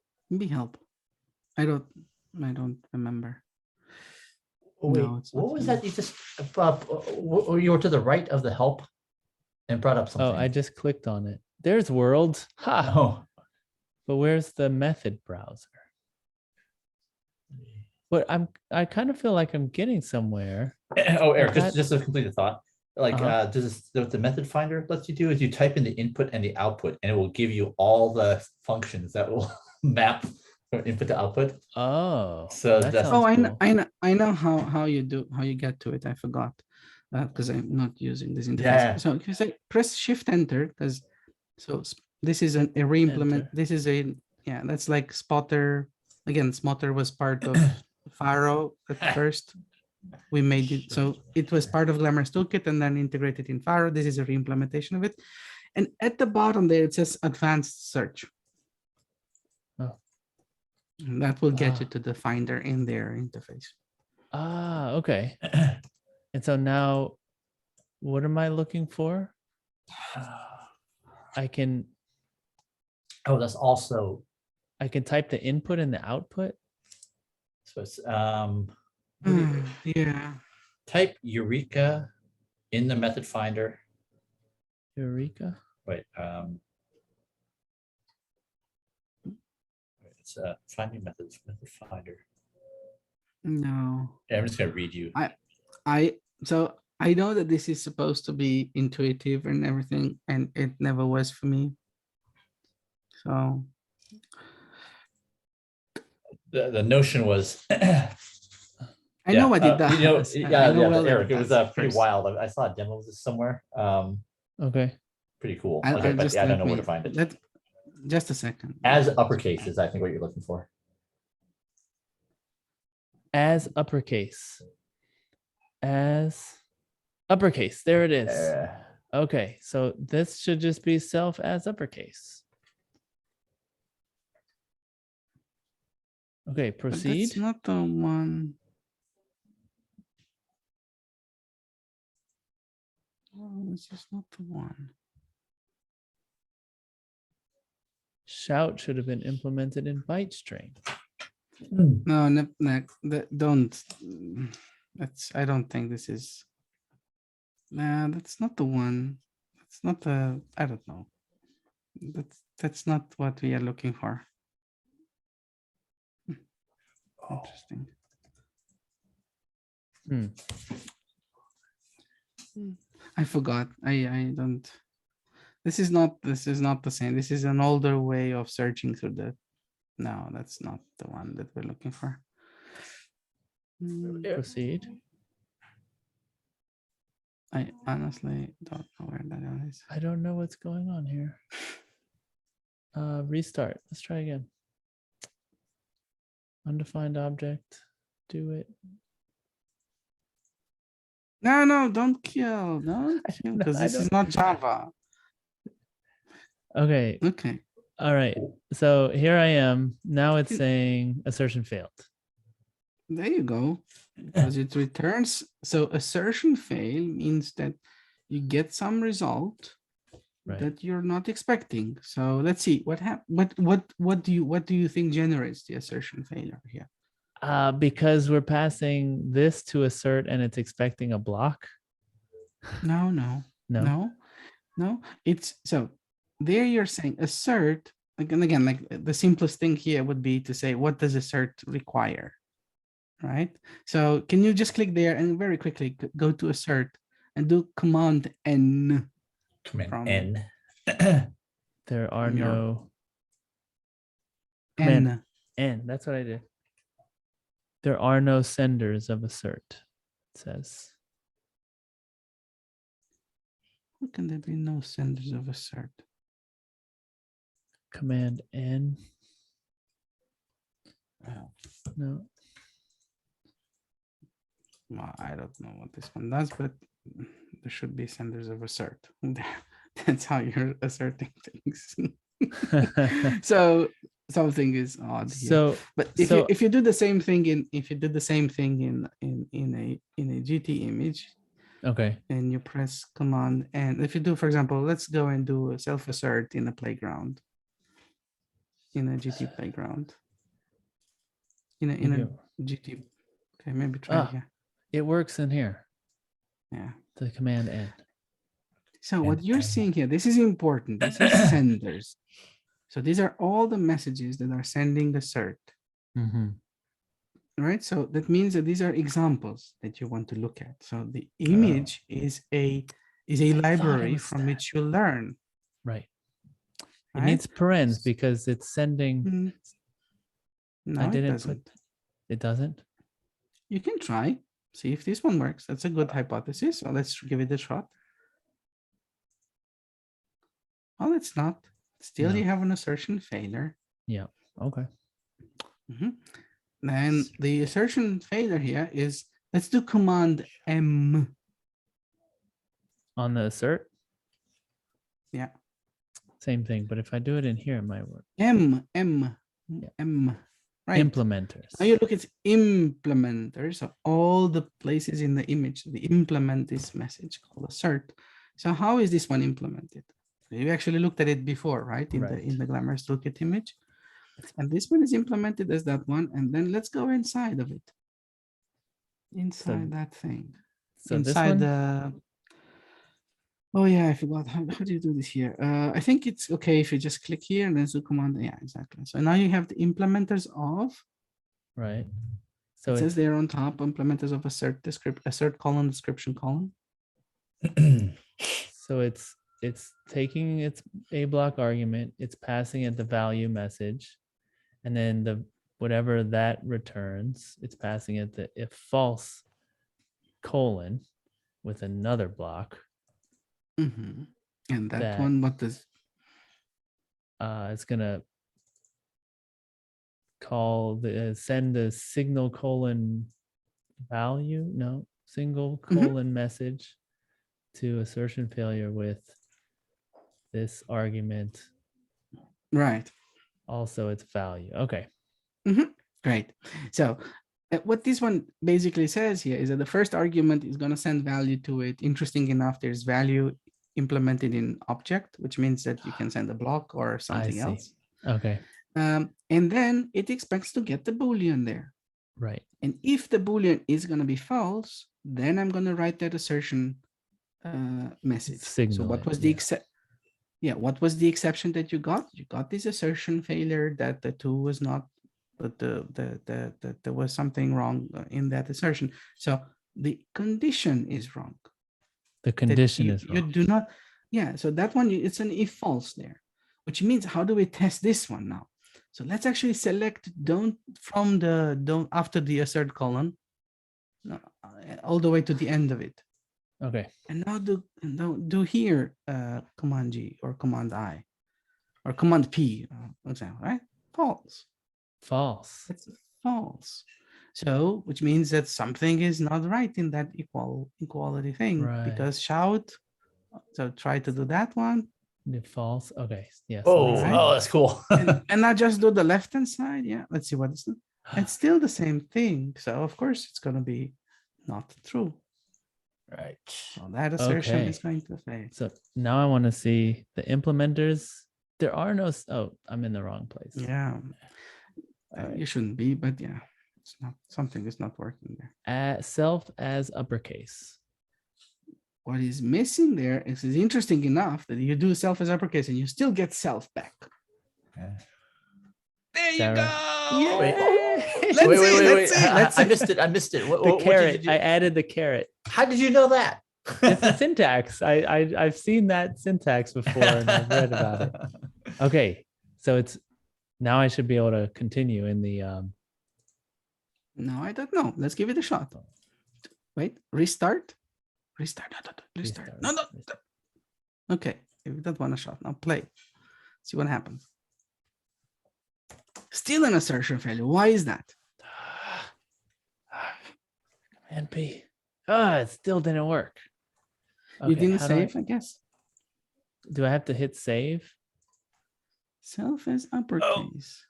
Speaker 3: I don't remember.
Speaker 1: Oh, wait,
Speaker 3: No, it's not
Speaker 1: what was
Speaker 3: here.
Speaker 1: that? You just you were to the right of the help and brought up something.
Speaker 2: Oh, I just clicked on it. There's world. Ha.
Speaker 1: Oh,
Speaker 2: But where's the method browser? But I kind of feel like I'm getting somewhere.
Speaker 1: oh, Eric,
Speaker 2: That-
Speaker 1: just to complete the thought. Like what the method finder lets you do is you type in the input and the output, and it will give you all the functions that will map from input to output.
Speaker 2: Oh,
Speaker 1: So
Speaker 2: that
Speaker 1: that's-
Speaker 2: sounds
Speaker 3: Oh,
Speaker 2: cool.
Speaker 3: I know how you get to it. I forgot because I'm not using this interface.
Speaker 1: Yeah.
Speaker 3: So if you say press Shift Enter, because this is a re-implement.
Speaker 2: Enter.
Speaker 3: This is that's like Spotter. Again, Spotter was part of Pharo at first. We made it so it was part of Glamorous Toolkit and then integrated in Pharo. This is a re-implementation of it. And at the bottom there, it says Advanced Search.
Speaker 2: Oh.
Speaker 3: And that will get you to the Finder in their interface.
Speaker 2: Okay. And so now, what am I looking for? I can
Speaker 1: that's also
Speaker 2: type the input and the output.
Speaker 1: so it's
Speaker 3: Yeah.
Speaker 1: type Eureka in the method finder.
Speaker 2: Eureka.
Speaker 1: Wait, it's finding methods method finder.
Speaker 3: No.
Speaker 1: Yeah, I'm just gonna read you.
Speaker 3: So I know that this is supposed to be intuitive and everything, and it never was for me. So
Speaker 1: The notion was
Speaker 3: I know what it does. I know well that
Speaker 1: Eric, it was
Speaker 3: does
Speaker 1: pretty
Speaker 3: first.
Speaker 1: wild. I saw a demo of this somewhere.
Speaker 2: Okay.
Speaker 1: Pretty cool.
Speaker 3: I'll
Speaker 1: Okay, but
Speaker 3: just
Speaker 1: I don't
Speaker 3: let
Speaker 1: know where
Speaker 3: me-
Speaker 1: to find it.
Speaker 3: Just a second.
Speaker 1: As uppercase is, I think, what you're looking for.
Speaker 2: As uppercase. As Uppercase. There it is.
Speaker 1: Uh,
Speaker 2: Okay, so this should just be self as uppercase. Okay,
Speaker 3: But
Speaker 2: proceed.
Speaker 3: that's not the one. Oh, this is not the one.
Speaker 2: Shout should have been implemented in byte string.
Speaker 3: No, don't. That's. I don't think this is. Nah, that's not the one. That's not the. I don't know. That's not what we are looking for. Interesting.
Speaker 2: Hmm.
Speaker 3: I forgot. I don't. This is not the same. This is an older way of searching through the. No, that's not the one that we're looking for.
Speaker 2: Proceed.
Speaker 3: I honestly don't know where that one is.
Speaker 2: I don't know what's going on here. Restart. Let's try again. Undefined object. Do it.
Speaker 3: No, don't kill. Don't kill, because this is not Java.
Speaker 2: Okay.
Speaker 3: Okay.
Speaker 2: All right. So here I am. Now it's saying assertion failed.
Speaker 3: There you go. Because it returns. So assertion fail means that you get some result
Speaker 2: Right.
Speaker 3: that you're not expecting. So let's see what happened. What do you think generates the assertion failure here?
Speaker 2: Because we're passing this to assert and it's expecting a block.
Speaker 3: No. It's so there you're saying assert. Again, like the simplest thing here would be to say, what does assert require? Right? So can you just click there and very quickly go to assert and do Command N.
Speaker 1: Command N.
Speaker 2: There are
Speaker 3: From your-
Speaker 2: no
Speaker 3: N.
Speaker 2: Command N. That's what I did. There are no senders of assert, it says.
Speaker 3: How can there be no senders of assert?
Speaker 2: Command N. No.
Speaker 3: Well, I don't know what this one does, but there should be senders of assert. That's how you're asserting things. So something is odd here.
Speaker 2: So,
Speaker 3: But
Speaker 2: so
Speaker 3: if you do the same thing in a GT image,
Speaker 2: okay.
Speaker 3: and you press Command, and if you do, for example, let's go and do a self assert in a playground, in a GT playground, in a GT. Okay, maybe try here.
Speaker 2: It works in here.
Speaker 3: Yeah.
Speaker 2: The Command N.
Speaker 3: So what you're seeing here, this is important. This is senders. So these are all the messages that are sending assert.
Speaker 2: Mm-hmm.
Speaker 3: Right. So that means that these are examples that you want to look at. So the image is a library from which you learn.
Speaker 2: Right. It
Speaker 3: Right?
Speaker 2: needs parens because it's sending.
Speaker 3: No,
Speaker 2: I didn't
Speaker 3: it doesn't.
Speaker 2: It doesn't.
Speaker 3: You can try, see if this one works. That's a good hypothesis. So let's give it a shot. Well, it's not. Still,
Speaker 2: No.
Speaker 3: you have an assertion failure.
Speaker 2: Yeah. Okay.
Speaker 3: Then the assertion failure here is, let's do Command M.
Speaker 2: On the assert.
Speaker 3: Yeah.
Speaker 2: Same thing, but if I do it in here, it might work.
Speaker 3: M. Right.
Speaker 2: Implementers.
Speaker 3: Now you look at implementers, so all the places in the image, the implement this message called assert. So how is this one implemented? You actually looked at it before, right? In the Glamorous Toolkit image. And this one is implemented as that one. And then let's go inside of it. Inside that thing.
Speaker 2: So
Speaker 3: inside
Speaker 2: this one?
Speaker 3: the. Oh yeah, I forgot. How do you do this here? I think it's okay if you just click here and then do Command. Yeah, exactly. So now you have the implementers of.
Speaker 2: Right. So
Speaker 3: it says there on top, implementers of assert colon description colon.
Speaker 2: So it's taking its a block argument, it's passing it the value message, and then the whatever that returns, it's passing it the if false colon with another block.
Speaker 3: And that one, what does?
Speaker 2: It's gonna call send the signal colon value, no, single colon message. to assertion failure with this argument,
Speaker 3: Right.
Speaker 2: also its value. Okay.
Speaker 3: Great. So what this one basically says here is that the first argument is going to send value to it. Interesting enough, there's value implemented in object, which means that you can send a block or something
Speaker 2: see.
Speaker 3: else.
Speaker 2: Okay.
Speaker 3: And then it expects to get the Boolean there.
Speaker 2: Right.
Speaker 3: And if the Boolean is going to be false, then I'm going to write that assertion message.
Speaker 2: Signal
Speaker 3: so what
Speaker 2: it,
Speaker 3: was the what was the exception that you got? You got this assertion failure that the 2 was not, but there was something wrong in that assertion. So the condition is wrong.
Speaker 2: The condition is
Speaker 3: You
Speaker 2: wrong.
Speaker 3: do not, so that one, it's an if false there, which means how do we test this one now? So let's actually select don't after the assert colon, all the way to the end of it.
Speaker 2: Okay.
Speaker 3: And now do here Command G or Command I or Command P, for example, right? False.
Speaker 2: False.
Speaker 3: It's false. So, which means that something is not right in that equality thing,
Speaker 2: Right.
Speaker 3: because shout. So try to do that one.
Speaker 2: The false. Okay. Yes.
Speaker 1: Oh,
Speaker 3: Right.
Speaker 1: oh, that's cool.
Speaker 3: and now just do the left-hand side. Yeah, let's see what it's. It's still the same thing. So of course it's going to be not true.
Speaker 1: Right.
Speaker 3: So that assertion
Speaker 2: Okay.
Speaker 3: is going to fail.
Speaker 2: So now I want to see the implementers. There are no. Oh, I'm in the wrong place.
Speaker 3: Yeah,
Speaker 2: All right.
Speaker 3: you shouldn't be, but yeah, it's not, something is not working there.
Speaker 2: Self as uppercase.
Speaker 3: What is missing there is interesting enough that you do self as uppercase and you still get self back.
Speaker 1: Yeah.
Speaker 3: There you
Speaker 2: Sarah.
Speaker 3: go.
Speaker 1: Wait.
Speaker 3: Let's
Speaker 1: wait,
Speaker 3: see,
Speaker 1: wait,
Speaker 3: let's
Speaker 1: wait.
Speaker 3: see, let's
Speaker 1: I
Speaker 3: see.
Speaker 1: missed it. I missed it. What,
Speaker 2: The
Speaker 1: what did
Speaker 2: carrot.
Speaker 1: you do?
Speaker 2: I added the carrot.
Speaker 1: How did you know that?
Speaker 2: It's a syntax. I've seen that syntax before and I've read about it. Okay. So it's now I should be able to continue in the
Speaker 3: No, I don't know. Let's give it a shot. Wait, restart. Restart. Restart. No. Okay, give that one a shot. Now play. See what happens. Still an assertion failure. Why is that?
Speaker 2: Command P. Oh, it still didn't work.
Speaker 3: You
Speaker 2: Okay,
Speaker 3: didn't
Speaker 2: how do I-
Speaker 3: save, I guess.
Speaker 2: Do I have to hit save?
Speaker 3: Self as uppercase.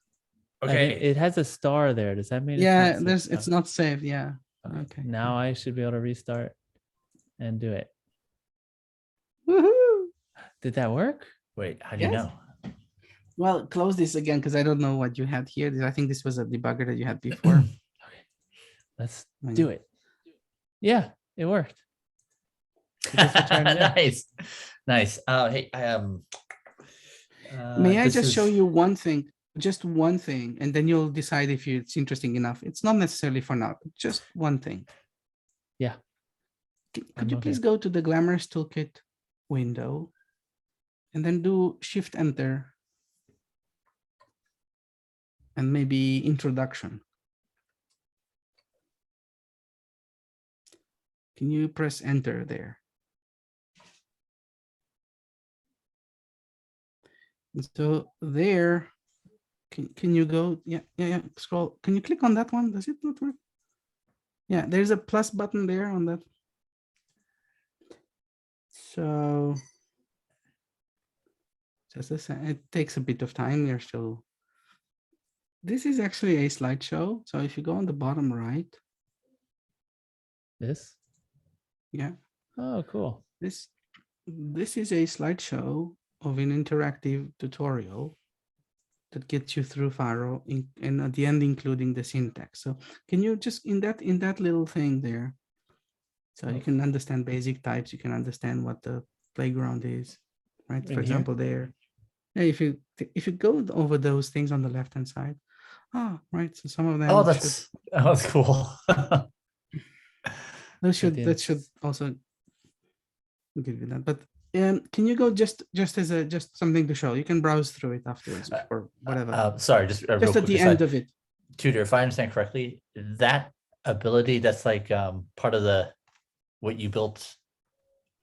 Speaker 1: Okay.
Speaker 2: It has a star there. Does that mean
Speaker 3: Yeah,
Speaker 2: it's not saved?
Speaker 3: it's not saved. Yeah.
Speaker 2: Okay.
Speaker 3: Okay.
Speaker 2: Now I should be able to restart and do it.
Speaker 3: Woohoo!
Speaker 2: Did that work?
Speaker 1: Wait, how do you
Speaker 3: Yes.
Speaker 1: know?
Speaker 3: Well, close this again because I don't know what you had here. I think this was a debugger that you had before.
Speaker 2: Let's
Speaker 3: When
Speaker 2: do
Speaker 3: you-
Speaker 2: it. Yeah, it worked. It just returned it.
Speaker 1: Nice. Nice. Hey,
Speaker 3: May I
Speaker 1: this
Speaker 3: just show
Speaker 1: is-
Speaker 3: you one thing, just one thing, and then you'll decide if it's interesting enough. It's not necessarily for now, just one thing.
Speaker 2: Yeah.
Speaker 3: Could
Speaker 2: I'm
Speaker 3: you
Speaker 2: okay.
Speaker 3: please go to the Glamorous Toolkit window and then do Shift Enter and maybe Introduction. Can you press Enter there? And so there, can you go? Yeah. Scroll. Can you click on that one? Does it not work? Yeah, there's a plus button there on that. So just a second. It takes a bit of time. You're still. This is actually a slideshow. So if you go on the bottom right,
Speaker 2: This?
Speaker 3: yeah,
Speaker 2: Oh, cool.
Speaker 3: this is a slideshow of an interactive tutorial that gets you through Pharo and at the end including the syntax. So can you just in that little thing there, so you can understand basic types, you can understand what the playground is, right?
Speaker 2: In
Speaker 3: For
Speaker 2: here?
Speaker 3: example, there. Yeah, if you go over those things on the left hand side, right. So some of them.
Speaker 1: Oh, that's cool.
Speaker 3: That should also give you that. But can you go just as something to show? You can browse through it afterwards or whatever.
Speaker 1: Sorry, just real
Speaker 3: Just at
Speaker 1: quick
Speaker 3: the
Speaker 1: aside.
Speaker 3: end of it.
Speaker 1: Tudor, if I understand correctly, that ability that's like part of what you built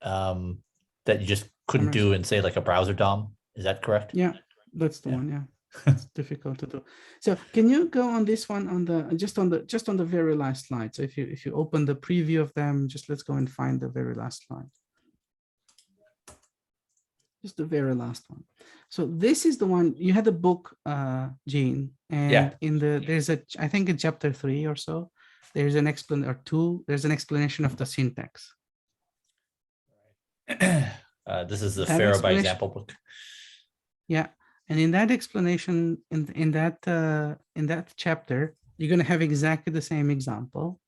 Speaker 1: that you just couldn't do in say like a browser DOM. Is that correct?
Speaker 3: Yeah, that's the
Speaker 1: Yeah.
Speaker 3: one. Yeah, it's difficult to do. So can you go on this one on the very last slide? So if you open the preview of them, let's go and find the very last slide. Just the very last one. So this is the one you had the book, Gene, and
Speaker 1: Yeah.
Speaker 3: there's I think in chapter 3 or so, there's an there's an explanation of the syntax.
Speaker 1: This is the
Speaker 3: That
Speaker 1: Pharo by
Speaker 3: explanation-
Speaker 1: example book.
Speaker 3: Yeah, and in that explanation, in that chapter, you're gonna have exactly the same example,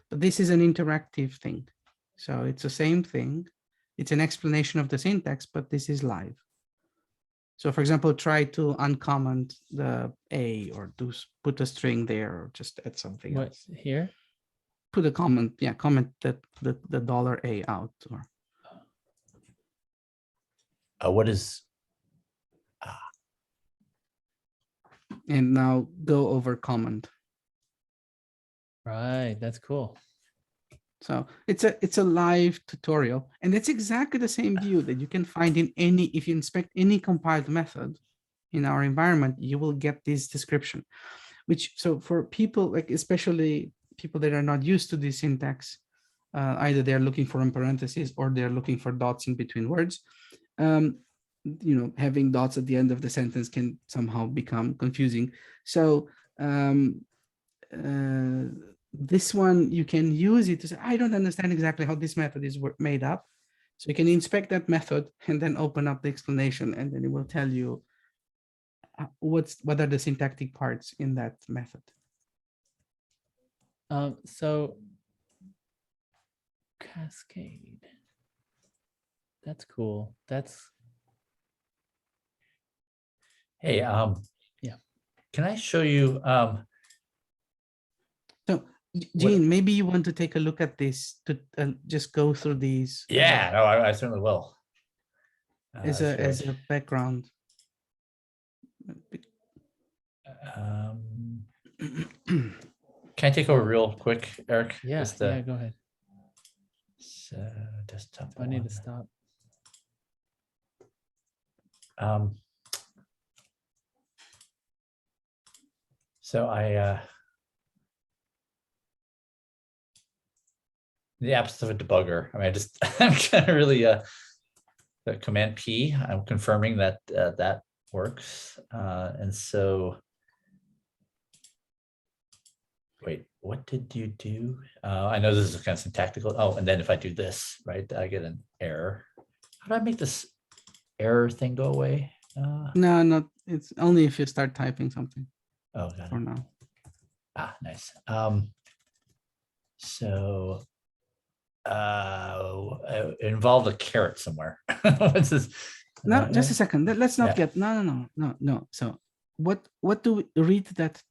Speaker 3: but this is an interactive thing. So it's the same thing. It's an explanation of the syntax, but this is live. So for example, try to uncomment the A or put a string there or just add something
Speaker 2: What
Speaker 3: else.
Speaker 2: here?
Speaker 3: Put a comment, yeah, comment that the $A out or
Speaker 1: What is
Speaker 3: and now go over comment.
Speaker 2: Right. That's cool.
Speaker 3: So it's a live tutorial, and it's exactly the same view that you can find in any, if you inspect any compiled method in our environment, you will get this description, which, so for people like, especially people that are not used to this syntax, either they're looking for in parentheses or they're looking for dots in between words. Having dots at the end of the sentence can somehow become confusing. So this one, you can use it to say, I don't understand exactly how this method is made up. So you can inspect that method and then open up the explanation, and then it will tell you what are the syntactic parts in that method.
Speaker 2: So cascade. That's cool.
Speaker 1: Hey,
Speaker 2: yeah.
Speaker 1: Can I show you?
Speaker 3: So Gene, maybe you want to take a look at this to just go through these.
Speaker 1: Yeah, no, I certainly will.
Speaker 3: As a background.
Speaker 1: Can I take over real quick, Eric?
Speaker 2: Yeah. Yeah. Go ahead.
Speaker 1: So desktop.
Speaker 2: I need to stop.
Speaker 1: So the absence of a debugger. I mean, I'm kind of really the Command P. I'm confirming that that works, and so. Wait, what did you do? I know this is kind of syntactical. Oh, and then if I do this, right, I get an error. How do I make this error thing go away?
Speaker 3: No, not. It's only if you start typing something.
Speaker 1: Oh, got it.
Speaker 3: For now.
Speaker 1: Ah, nice. So involve a caret somewhere. What's this?
Speaker 3: No, just a second. Let's not
Speaker 1: Yeah.
Speaker 3: get no. So what do we read that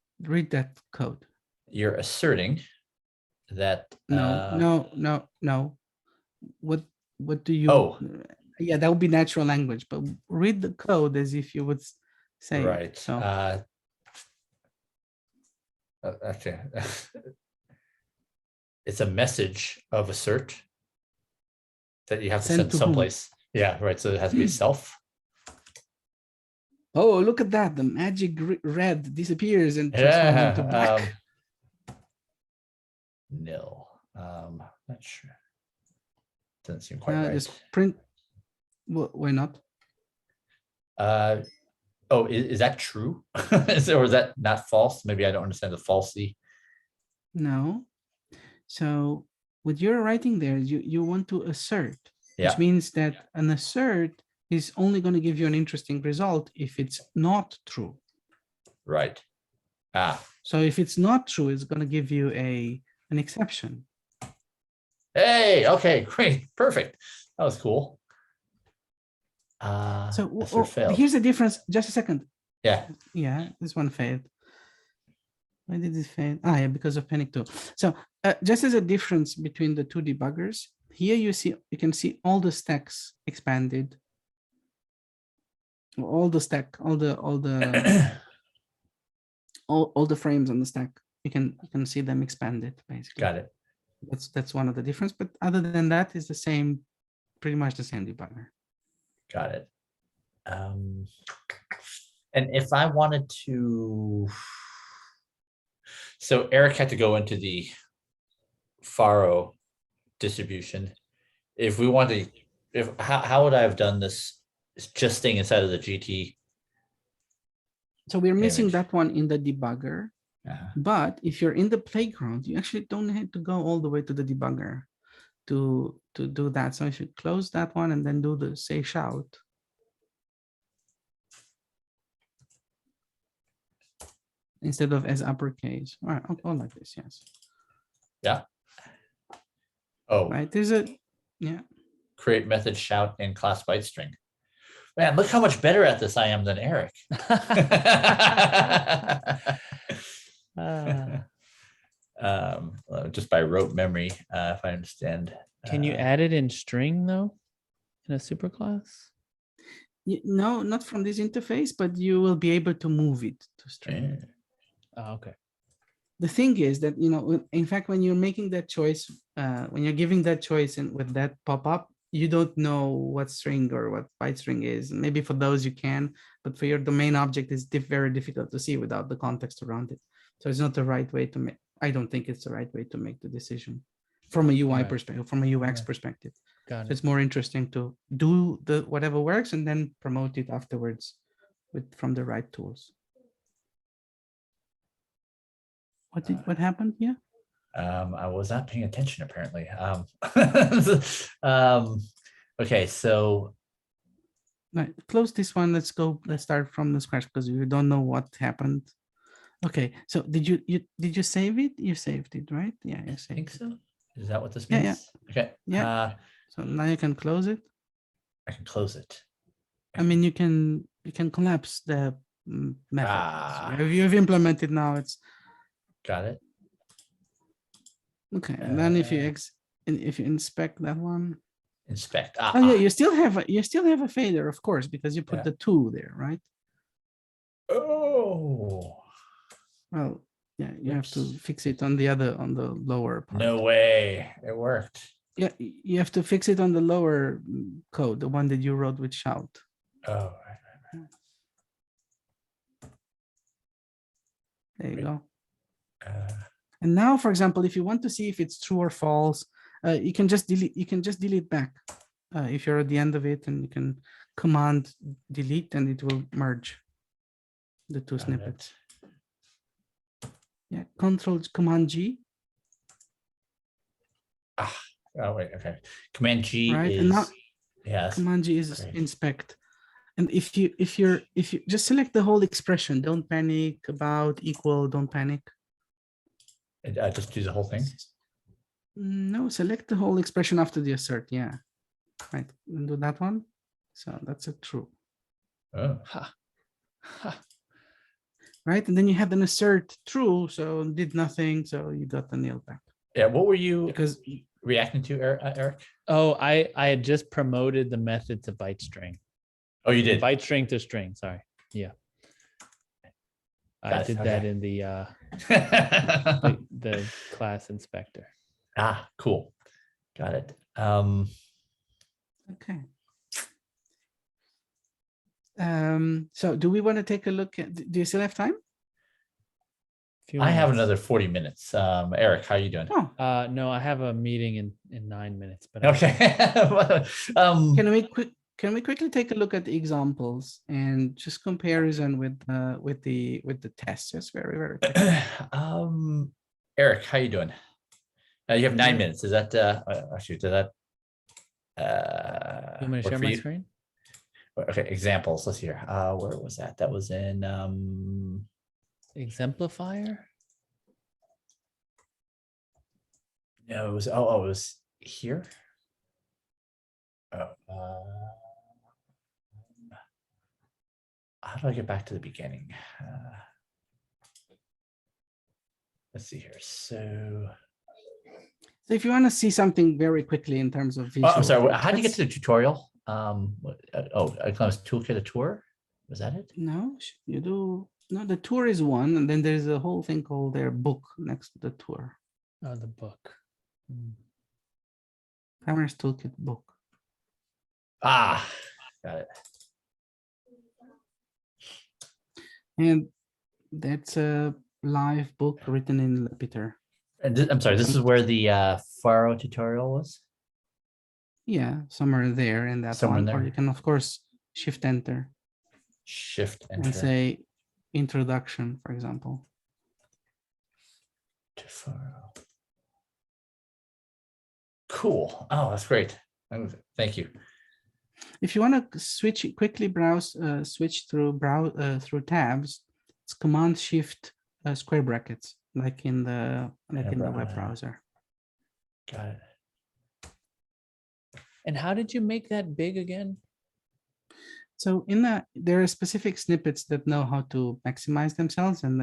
Speaker 3: code?
Speaker 1: You're asserting that
Speaker 3: No. What do you?
Speaker 1: Oh.
Speaker 3: Yeah, that would be natural language, but read the code as if you would say
Speaker 1: right.
Speaker 3: it. So
Speaker 1: okay. It's a message of assert that you have to send
Speaker 3: to
Speaker 1: someplace. Whom? Yeah, right. So it has to be self.
Speaker 3: Oh, look at that. The magic red disappears and transforms into black.
Speaker 1: Nil. Not sure. Doesn't seem quite right.
Speaker 3: Just print. Well, why not?
Speaker 1: Oh, is that true? Or is that not false? Maybe I don't understand the falsity.
Speaker 3: No. So what you're writing there is you want to assert,
Speaker 1: yeah.
Speaker 3: which means that an assert is only going to give you an interesting result if it's not true.
Speaker 1: Right.
Speaker 3: So if it's not true, it's going to give you an exception.
Speaker 1: Hey, okay, great, perfect. That was cool.
Speaker 3: So
Speaker 1: failed.
Speaker 3: Here's the difference. Just a second.
Speaker 1: Yeah.
Speaker 3: Yeah, this one failed. Why did it fail? Yeah, because of panic too. So just as a difference between the two debuggers, here you can see all the stacks expanded. All the frames on the stack. You can see them expanded basically.
Speaker 1: Got it.
Speaker 3: That's one of the difference. But other than that, is the same, pretty much the same debugger.
Speaker 1: Got it. And if I wanted to, so Eric had to go into the Pharo distribution. If we wanted, how would I have done this it's just staying inside of the GT.
Speaker 3: So we're missing
Speaker 1: Image.
Speaker 3: that one in the debugger. But if you're in the playground, you actually don't have to go all the way to the debugger to do that. So if you close that one and then do the say shout. Instead of as uppercase. All right, I'll go like this, yes.
Speaker 1: Yeah. Oh,
Speaker 3: Right, there's a, yeah.
Speaker 1: create method shout in class byte string. Man, look how much better at this I am than Eric. Just by rote memory, if I understand.
Speaker 2: Can you add it in string though, in a superclass?
Speaker 3: No, not from this interface, but you will be able to move it to string.
Speaker 2: Oh, okay.
Speaker 3: The thing is that, you know, in fact, when you're making that choice, when you're giving that choice and with that pop-up, you don't know what string or what byte string is. Maybe for those you can, but for your domain object, it's very difficult to see without the context around it. So it's not the right way to make, I don't think it's the right way to make the decision from a UI perspective, from a UX perspective.
Speaker 2: Got
Speaker 3: So
Speaker 2: it.
Speaker 3: it's more interesting to do the whatever works and then promote it afterwards from the right tools. What happened here?
Speaker 1: I was not paying attention apparently. Okay, so
Speaker 3: Right, close this one. Let's start from the scratch because you don't know what happened. Okay, so did you save it? You saved it, right? Yeah, you
Speaker 1: I
Speaker 3: saved
Speaker 1: think
Speaker 3: it.
Speaker 1: so. Is that what this
Speaker 3: Yeah,
Speaker 1: means?
Speaker 3: yeah.
Speaker 1: Okay.
Speaker 3: Yeah. So now you can close it.
Speaker 1: I can close it.
Speaker 3: I mean, you can collapse the method.
Speaker 1: Ah.
Speaker 3: You've implemented now. It's
Speaker 1: Got it.
Speaker 3: okay. And then if you inspect that one.
Speaker 1: Inspect.
Speaker 3: Oh yeah, you still have a failure, of course, because you put the 2 there, right?
Speaker 1: Oh.
Speaker 3: Well, yeah, you have to fix it on the lower part.
Speaker 1: No way. It worked.
Speaker 3: Yeah, you have to fix it on the lower code, the one that you wrote with shout.
Speaker 1: Oh,
Speaker 3: There you go.
Speaker 1: right.
Speaker 3: And now, for example, if you want to see if it's true or false, you can just delete. You can just delete back if you're at the end of it, and you can command delete, and it will merge the 2 snippets. Yeah, Control Command G.
Speaker 1: Oh wait, okay. Command G
Speaker 3: Right,
Speaker 1: is
Speaker 3: and now
Speaker 1: yes.
Speaker 3: Command G is
Speaker 1: Great.
Speaker 3: inspect. And if you just select the whole expression, don't panic about equal, don't panic.
Speaker 1: Just do the whole thing.
Speaker 3: No, select the whole expression after the assert. Yeah, right. And do that one. So that's a true.
Speaker 1: Oh.
Speaker 3: Right, and then you had an assert true, so did nothing, so you got the nil back.
Speaker 1: Yeah. What were you
Speaker 3: Because
Speaker 1: reacting to, Eric?
Speaker 2: Oh, I had just promoted the method to byte string.
Speaker 1: Oh, you did.
Speaker 2: Byte string to string. Sorry. Yeah. I did that in the the class inspector.
Speaker 1: Cool. Got it.
Speaker 3: okay. So do we want to take a look at? Do you still have time?
Speaker 1: I have another 40 minutes. Eric, how are you doing?
Speaker 3: Oh,
Speaker 2: no, I have a meeting in 9 minutes. But
Speaker 1: Okay.
Speaker 3: Can we quickly take a look at the examples and just comparison with the tests? Just very, very quickly.
Speaker 1: Eric, how you doing? You have 9 minutes. Is that actually did that?
Speaker 2: You want me to share my screen?
Speaker 1: Okay, examples. Let's hear. Where was that? That was in
Speaker 2: Exemplifier.
Speaker 1: No, it was it was here. How do I get back to the beginning? Let's see here. So
Speaker 3: if you want to see something very quickly in terms of visual,
Speaker 1: I'm sorry. How do you get to the tutorial? Glamorous Toolkit, a tour. Was that it?
Speaker 3: No, you do. No, the tour is one, and then there's a whole thing called their book next to the tour.
Speaker 2: Oh, the book.
Speaker 3: Glamorous Toolkit book.
Speaker 1: Got it.
Speaker 3: And that's a live book written in Lapitter.
Speaker 1: And I'm sorry, this is where the Pharo tutorial was?
Speaker 3: Yeah, somewhere there in that
Speaker 1: Somewhere
Speaker 3: one.
Speaker 1: in
Speaker 3: Or
Speaker 1: there.
Speaker 3: you can, of course, Shift Enter,
Speaker 1: Shift
Speaker 3: and
Speaker 1: Enter
Speaker 3: say introduction, for example.
Speaker 1: to Pharo. Cool. Oh, that's great. Thank you.
Speaker 3: If you want to quickly browse, switch through through tabs, it's Command Shift square brackets, like in the web browser.
Speaker 1: Got it.
Speaker 2: And how did you make that big again?
Speaker 3: So in that, there are specific snippets that know how to maximize themselves, and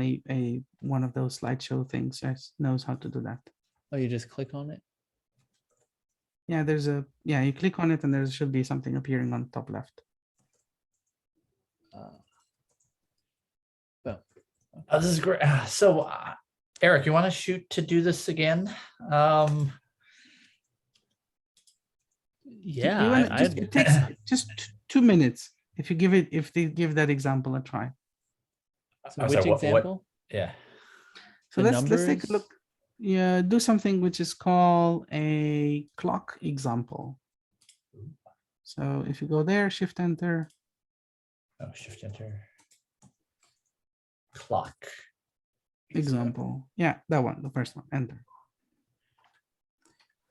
Speaker 3: one of those slideshow things knows how to do that.
Speaker 2: Oh, you just click on it?
Speaker 3: Yeah, you click on it and there should be something appearing on top left.
Speaker 2: Boom.
Speaker 1: Oh, this is great. So, Eric, you want to shoot to do this again?
Speaker 2: Yeah,
Speaker 3: it takes just 2 minutes if they give that example a try.
Speaker 2: So
Speaker 1: I'm
Speaker 2: which
Speaker 1: sorry,
Speaker 2: example?
Speaker 1: Yeah.
Speaker 3: So
Speaker 2: The
Speaker 3: let's take a
Speaker 2: numbers?
Speaker 3: look. Yeah, do something which is called a clock example. So if you go there, Shift Enter.
Speaker 1: Oh, Shift Enter. Clock.
Speaker 3: Example. Yeah, that one, the first one, Enter.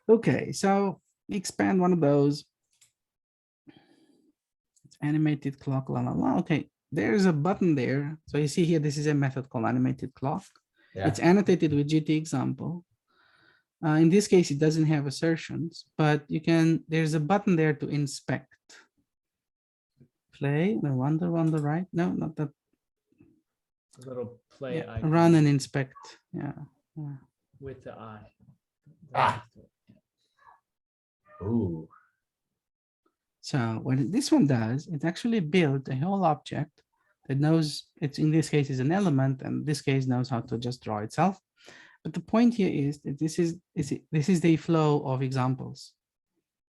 Speaker 3: Okay, so expand one of those. It's animated clock, la la la. Okay, there's a button there. So you see here, this is a method called animated clock.
Speaker 1: Yeah.
Speaker 3: It's annotated with GT example. In this case, it doesn't have assertions, but there's a button there to inspect. Play, the one on the right. No, not that.
Speaker 2: A little play
Speaker 3: Yeah,
Speaker 2: icon
Speaker 3: run and inspect. Yeah.
Speaker 2: with the eye.
Speaker 1: Ah. Ooh.
Speaker 3: So what this one does, it actually built a whole object that knows it's, in this case, is an element, and this case knows how to just draw itself. But the point here is that this is the flow of examples.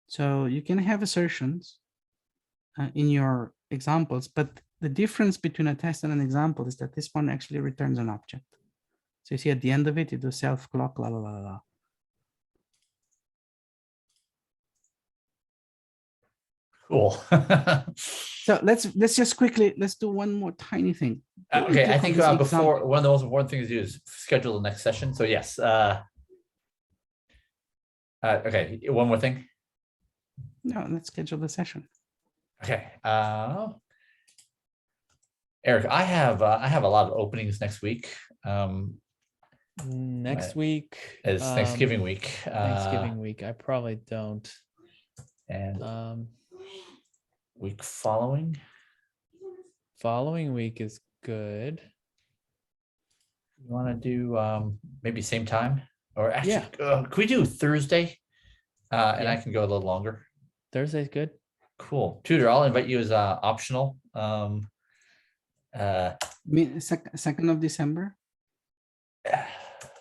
Speaker 3: So you can have assertions in your examples, but the difference between a test and an example is that this one actually returns an object. So you see at the end of it, you do self clock, la la la la.
Speaker 1: Cool.
Speaker 3: So let's just quickly, let's do one more tiny thing.
Speaker 1: Okay, I think before
Speaker 3: example.
Speaker 1: one of the most important things to do is schedule the next session. So yes. Okay, one more thing.
Speaker 3: No, let's schedule the session.
Speaker 1: Okay. Eric, I have a lot of openings next week.
Speaker 2: Next week
Speaker 1: Is Thanksgiving week.
Speaker 2: Thanksgiving week. I probably don't.
Speaker 1: And week following.
Speaker 2: Following week is good.
Speaker 1: You want to do maybe same time, or actually,
Speaker 2: Yeah.
Speaker 1: could we do Thursday? And
Speaker 2: Yeah.
Speaker 1: I can go a little longer.
Speaker 2: Thursday's good.
Speaker 1: Cool. Tudor, I'll invite you as optional.
Speaker 3: 2nd of December.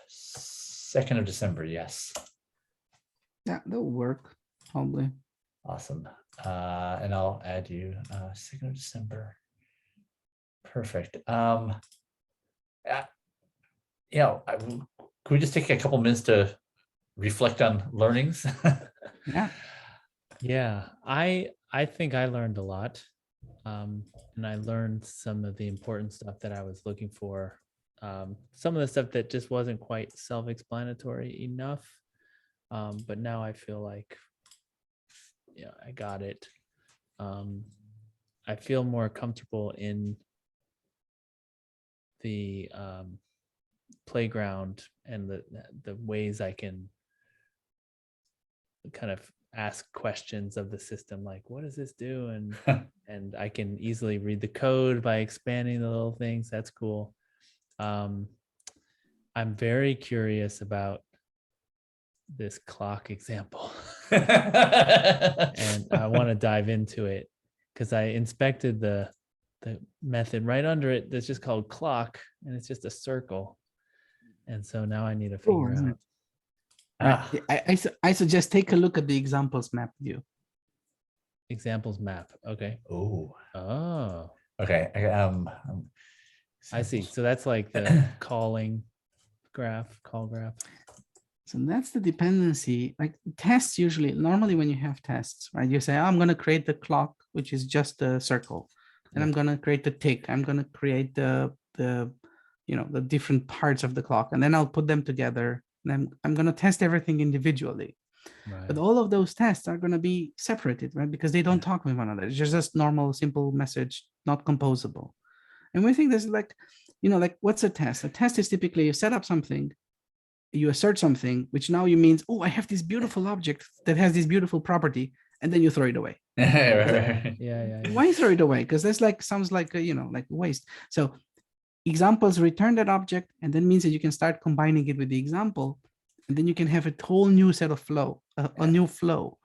Speaker 1: 2nd of December, yes.
Speaker 3: Yeah, that'll work, probably.
Speaker 1: Awesome. And I'll add you 2nd of December. Perfect. Could we just take a couple minutes to reflect on learnings?
Speaker 3: Yeah.
Speaker 2: Yeah, I think I learned a lot. And I learned some of the important stuff that I was looking for. Some of the stuff that just wasn't quite self-explanatory enough. But now I feel like, yeah, I got it. I feel more comfortable in the playground and the ways I can kind of ask questions of the system, like, what does this do? And I can easily read the code by expanding the little things. That's cool. I'm very curious about this clock example. And I want to dive into it because I inspected the method right under it that's just called clock, and it's just a circle. And so now I need to figure out.
Speaker 3: I suggest take a look at the examples map view.
Speaker 2: Examples map. Okay.
Speaker 1: Oh.
Speaker 2: Okay. I see. So that's like the call graph.
Speaker 3: So that's the dependency. Like tests usually, normally when you have tests, right? You say, oh, I'm going to create the clock, which is just a circle. And I'm going to create the tick. I'm going to create the the different parts of the clock. And then I'll put them together. And I'm going to test everything individually.
Speaker 2: Right.
Speaker 3: But all of those tests are going to be separated, right? Because they don't talk with one another. It's just normal, simple message, not composable. And we think there's like, like what's a test? A test is typically you set up something, you assert something, which now you means, oh, I have this beautiful object that has this beautiful property, and then you throw it away.
Speaker 2: Yeah.
Speaker 3: Why throw it away? Because that's like sounds like like waste. So examples return that object, and then means that you can start combining it with the example, and then you can have a whole new set of flow, a new flow.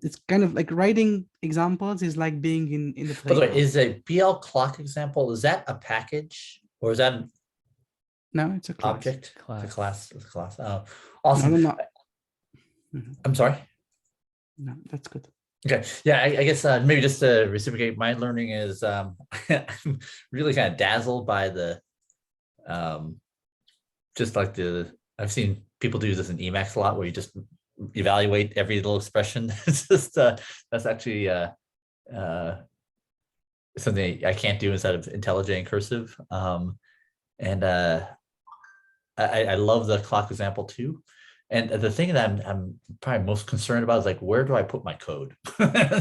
Speaker 3: It's kind of like writing examples is like being in the
Speaker 1: By the way,
Speaker 3: playground.
Speaker 1: is a BL clock example, is that a package or is that an
Speaker 3: No, it's a class.
Speaker 1: object?
Speaker 2: Class.
Speaker 1: It's a class. It's a class. Oh, awesome.
Speaker 3: No.
Speaker 1: I'm sorry.
Speaker 3: No, that's good.
Speaker 1: Okay. Yeah, I guess maybe just to reciprocate, my learning is I'm really kind of dazzled by the I've seen people do this in Emacs a lot where you just evaluate every little expression. It's just that's actually something I can't do inside of IntelliJ and cursive. And I love the clock example too. And the thing that I'm probably most concerned about is like, where do I put my code?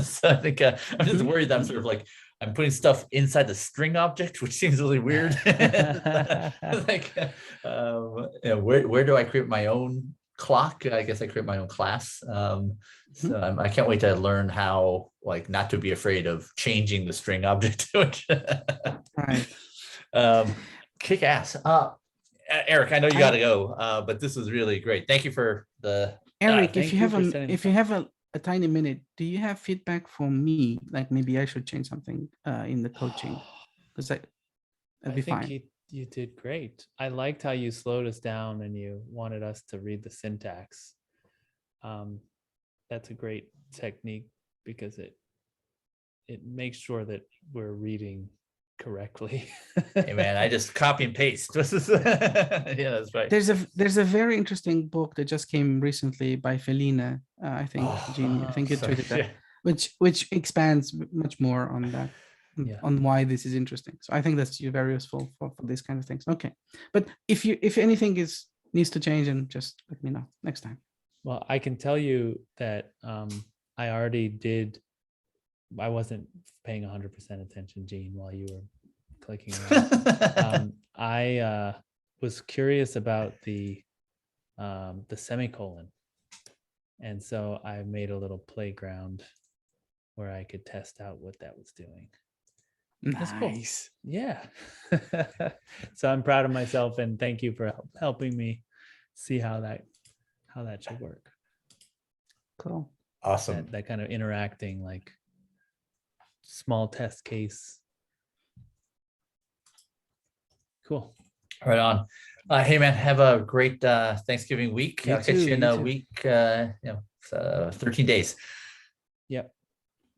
Speaker 1: So I think I'm just worried that I'm sort of like, I'm putting stuff inside the string object, which seems really weird. Like, where do I create my own clock? I guess I create my own class. So I can't wait to learn how, like, not to be afraid of changing the string object.
Speaker 3: Right.
Speaker 1: Kick ass. Eric, I know you got to go, but this was really great. Thank you for the.
Speaker 3: Eric, if you have a tiny minute, do you have feedback for me? Like maybe I should change something in the coaching, because that'd be fine.
Speaker 2: I think you did great. I liked how you slowed us down and you wanted us to read the syntax. That's a great technique because it makes sure that we're reading correctly.
Speaker 1: Hey man, I just copy and paste. Yeah, that's right.
Speaker 3: There's a very interesting book that just came recently by Felina. I think Jean, I think you tweeted that, which expands much more on that, on why this is interesting. So I think that's very useful for these kind of things. Okay, but if anything needs to change, then just let me know next time.
Speaker 2: Well, I can tell you that I already did. I wasn't paying 100% attention, Jean, while you were clicking around. I was curious about the semicolon. And so I made a little playground where I could test out what that was doing.
Speaker 3: Nice.
Speaker 2: That's cool. Yeah. So I'm proud of myself and thank you for helping me see how that should work.
Speaker 3: Cool.
Speaker 1: Awesome.
Speaker 2: That kind of interacting, like small test case. Cool.
Speaker 1: Right on. Hey man, have a great Thanksgiving week. I'll catch you in a week, 13 days.
Speaker 2: Yep.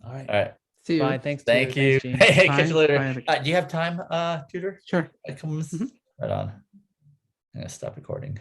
Speaker 2: All right.
Speaker 1: All right.
Speaker 3: See you.
Speaker 2: Bye. Thanks.
Speaker 1: Thank
Speaker 2: Tudor.
Speaker 1: you.
Speaker 2: Thanks, Jean.
Speaker 1: Hey, catch you later.
Speaker 3: Bye.
Speaker 1: Do you have time, Tudor?
Speaker 3: Sure.
Speaker 1: Right on. I'm gonna stop recording.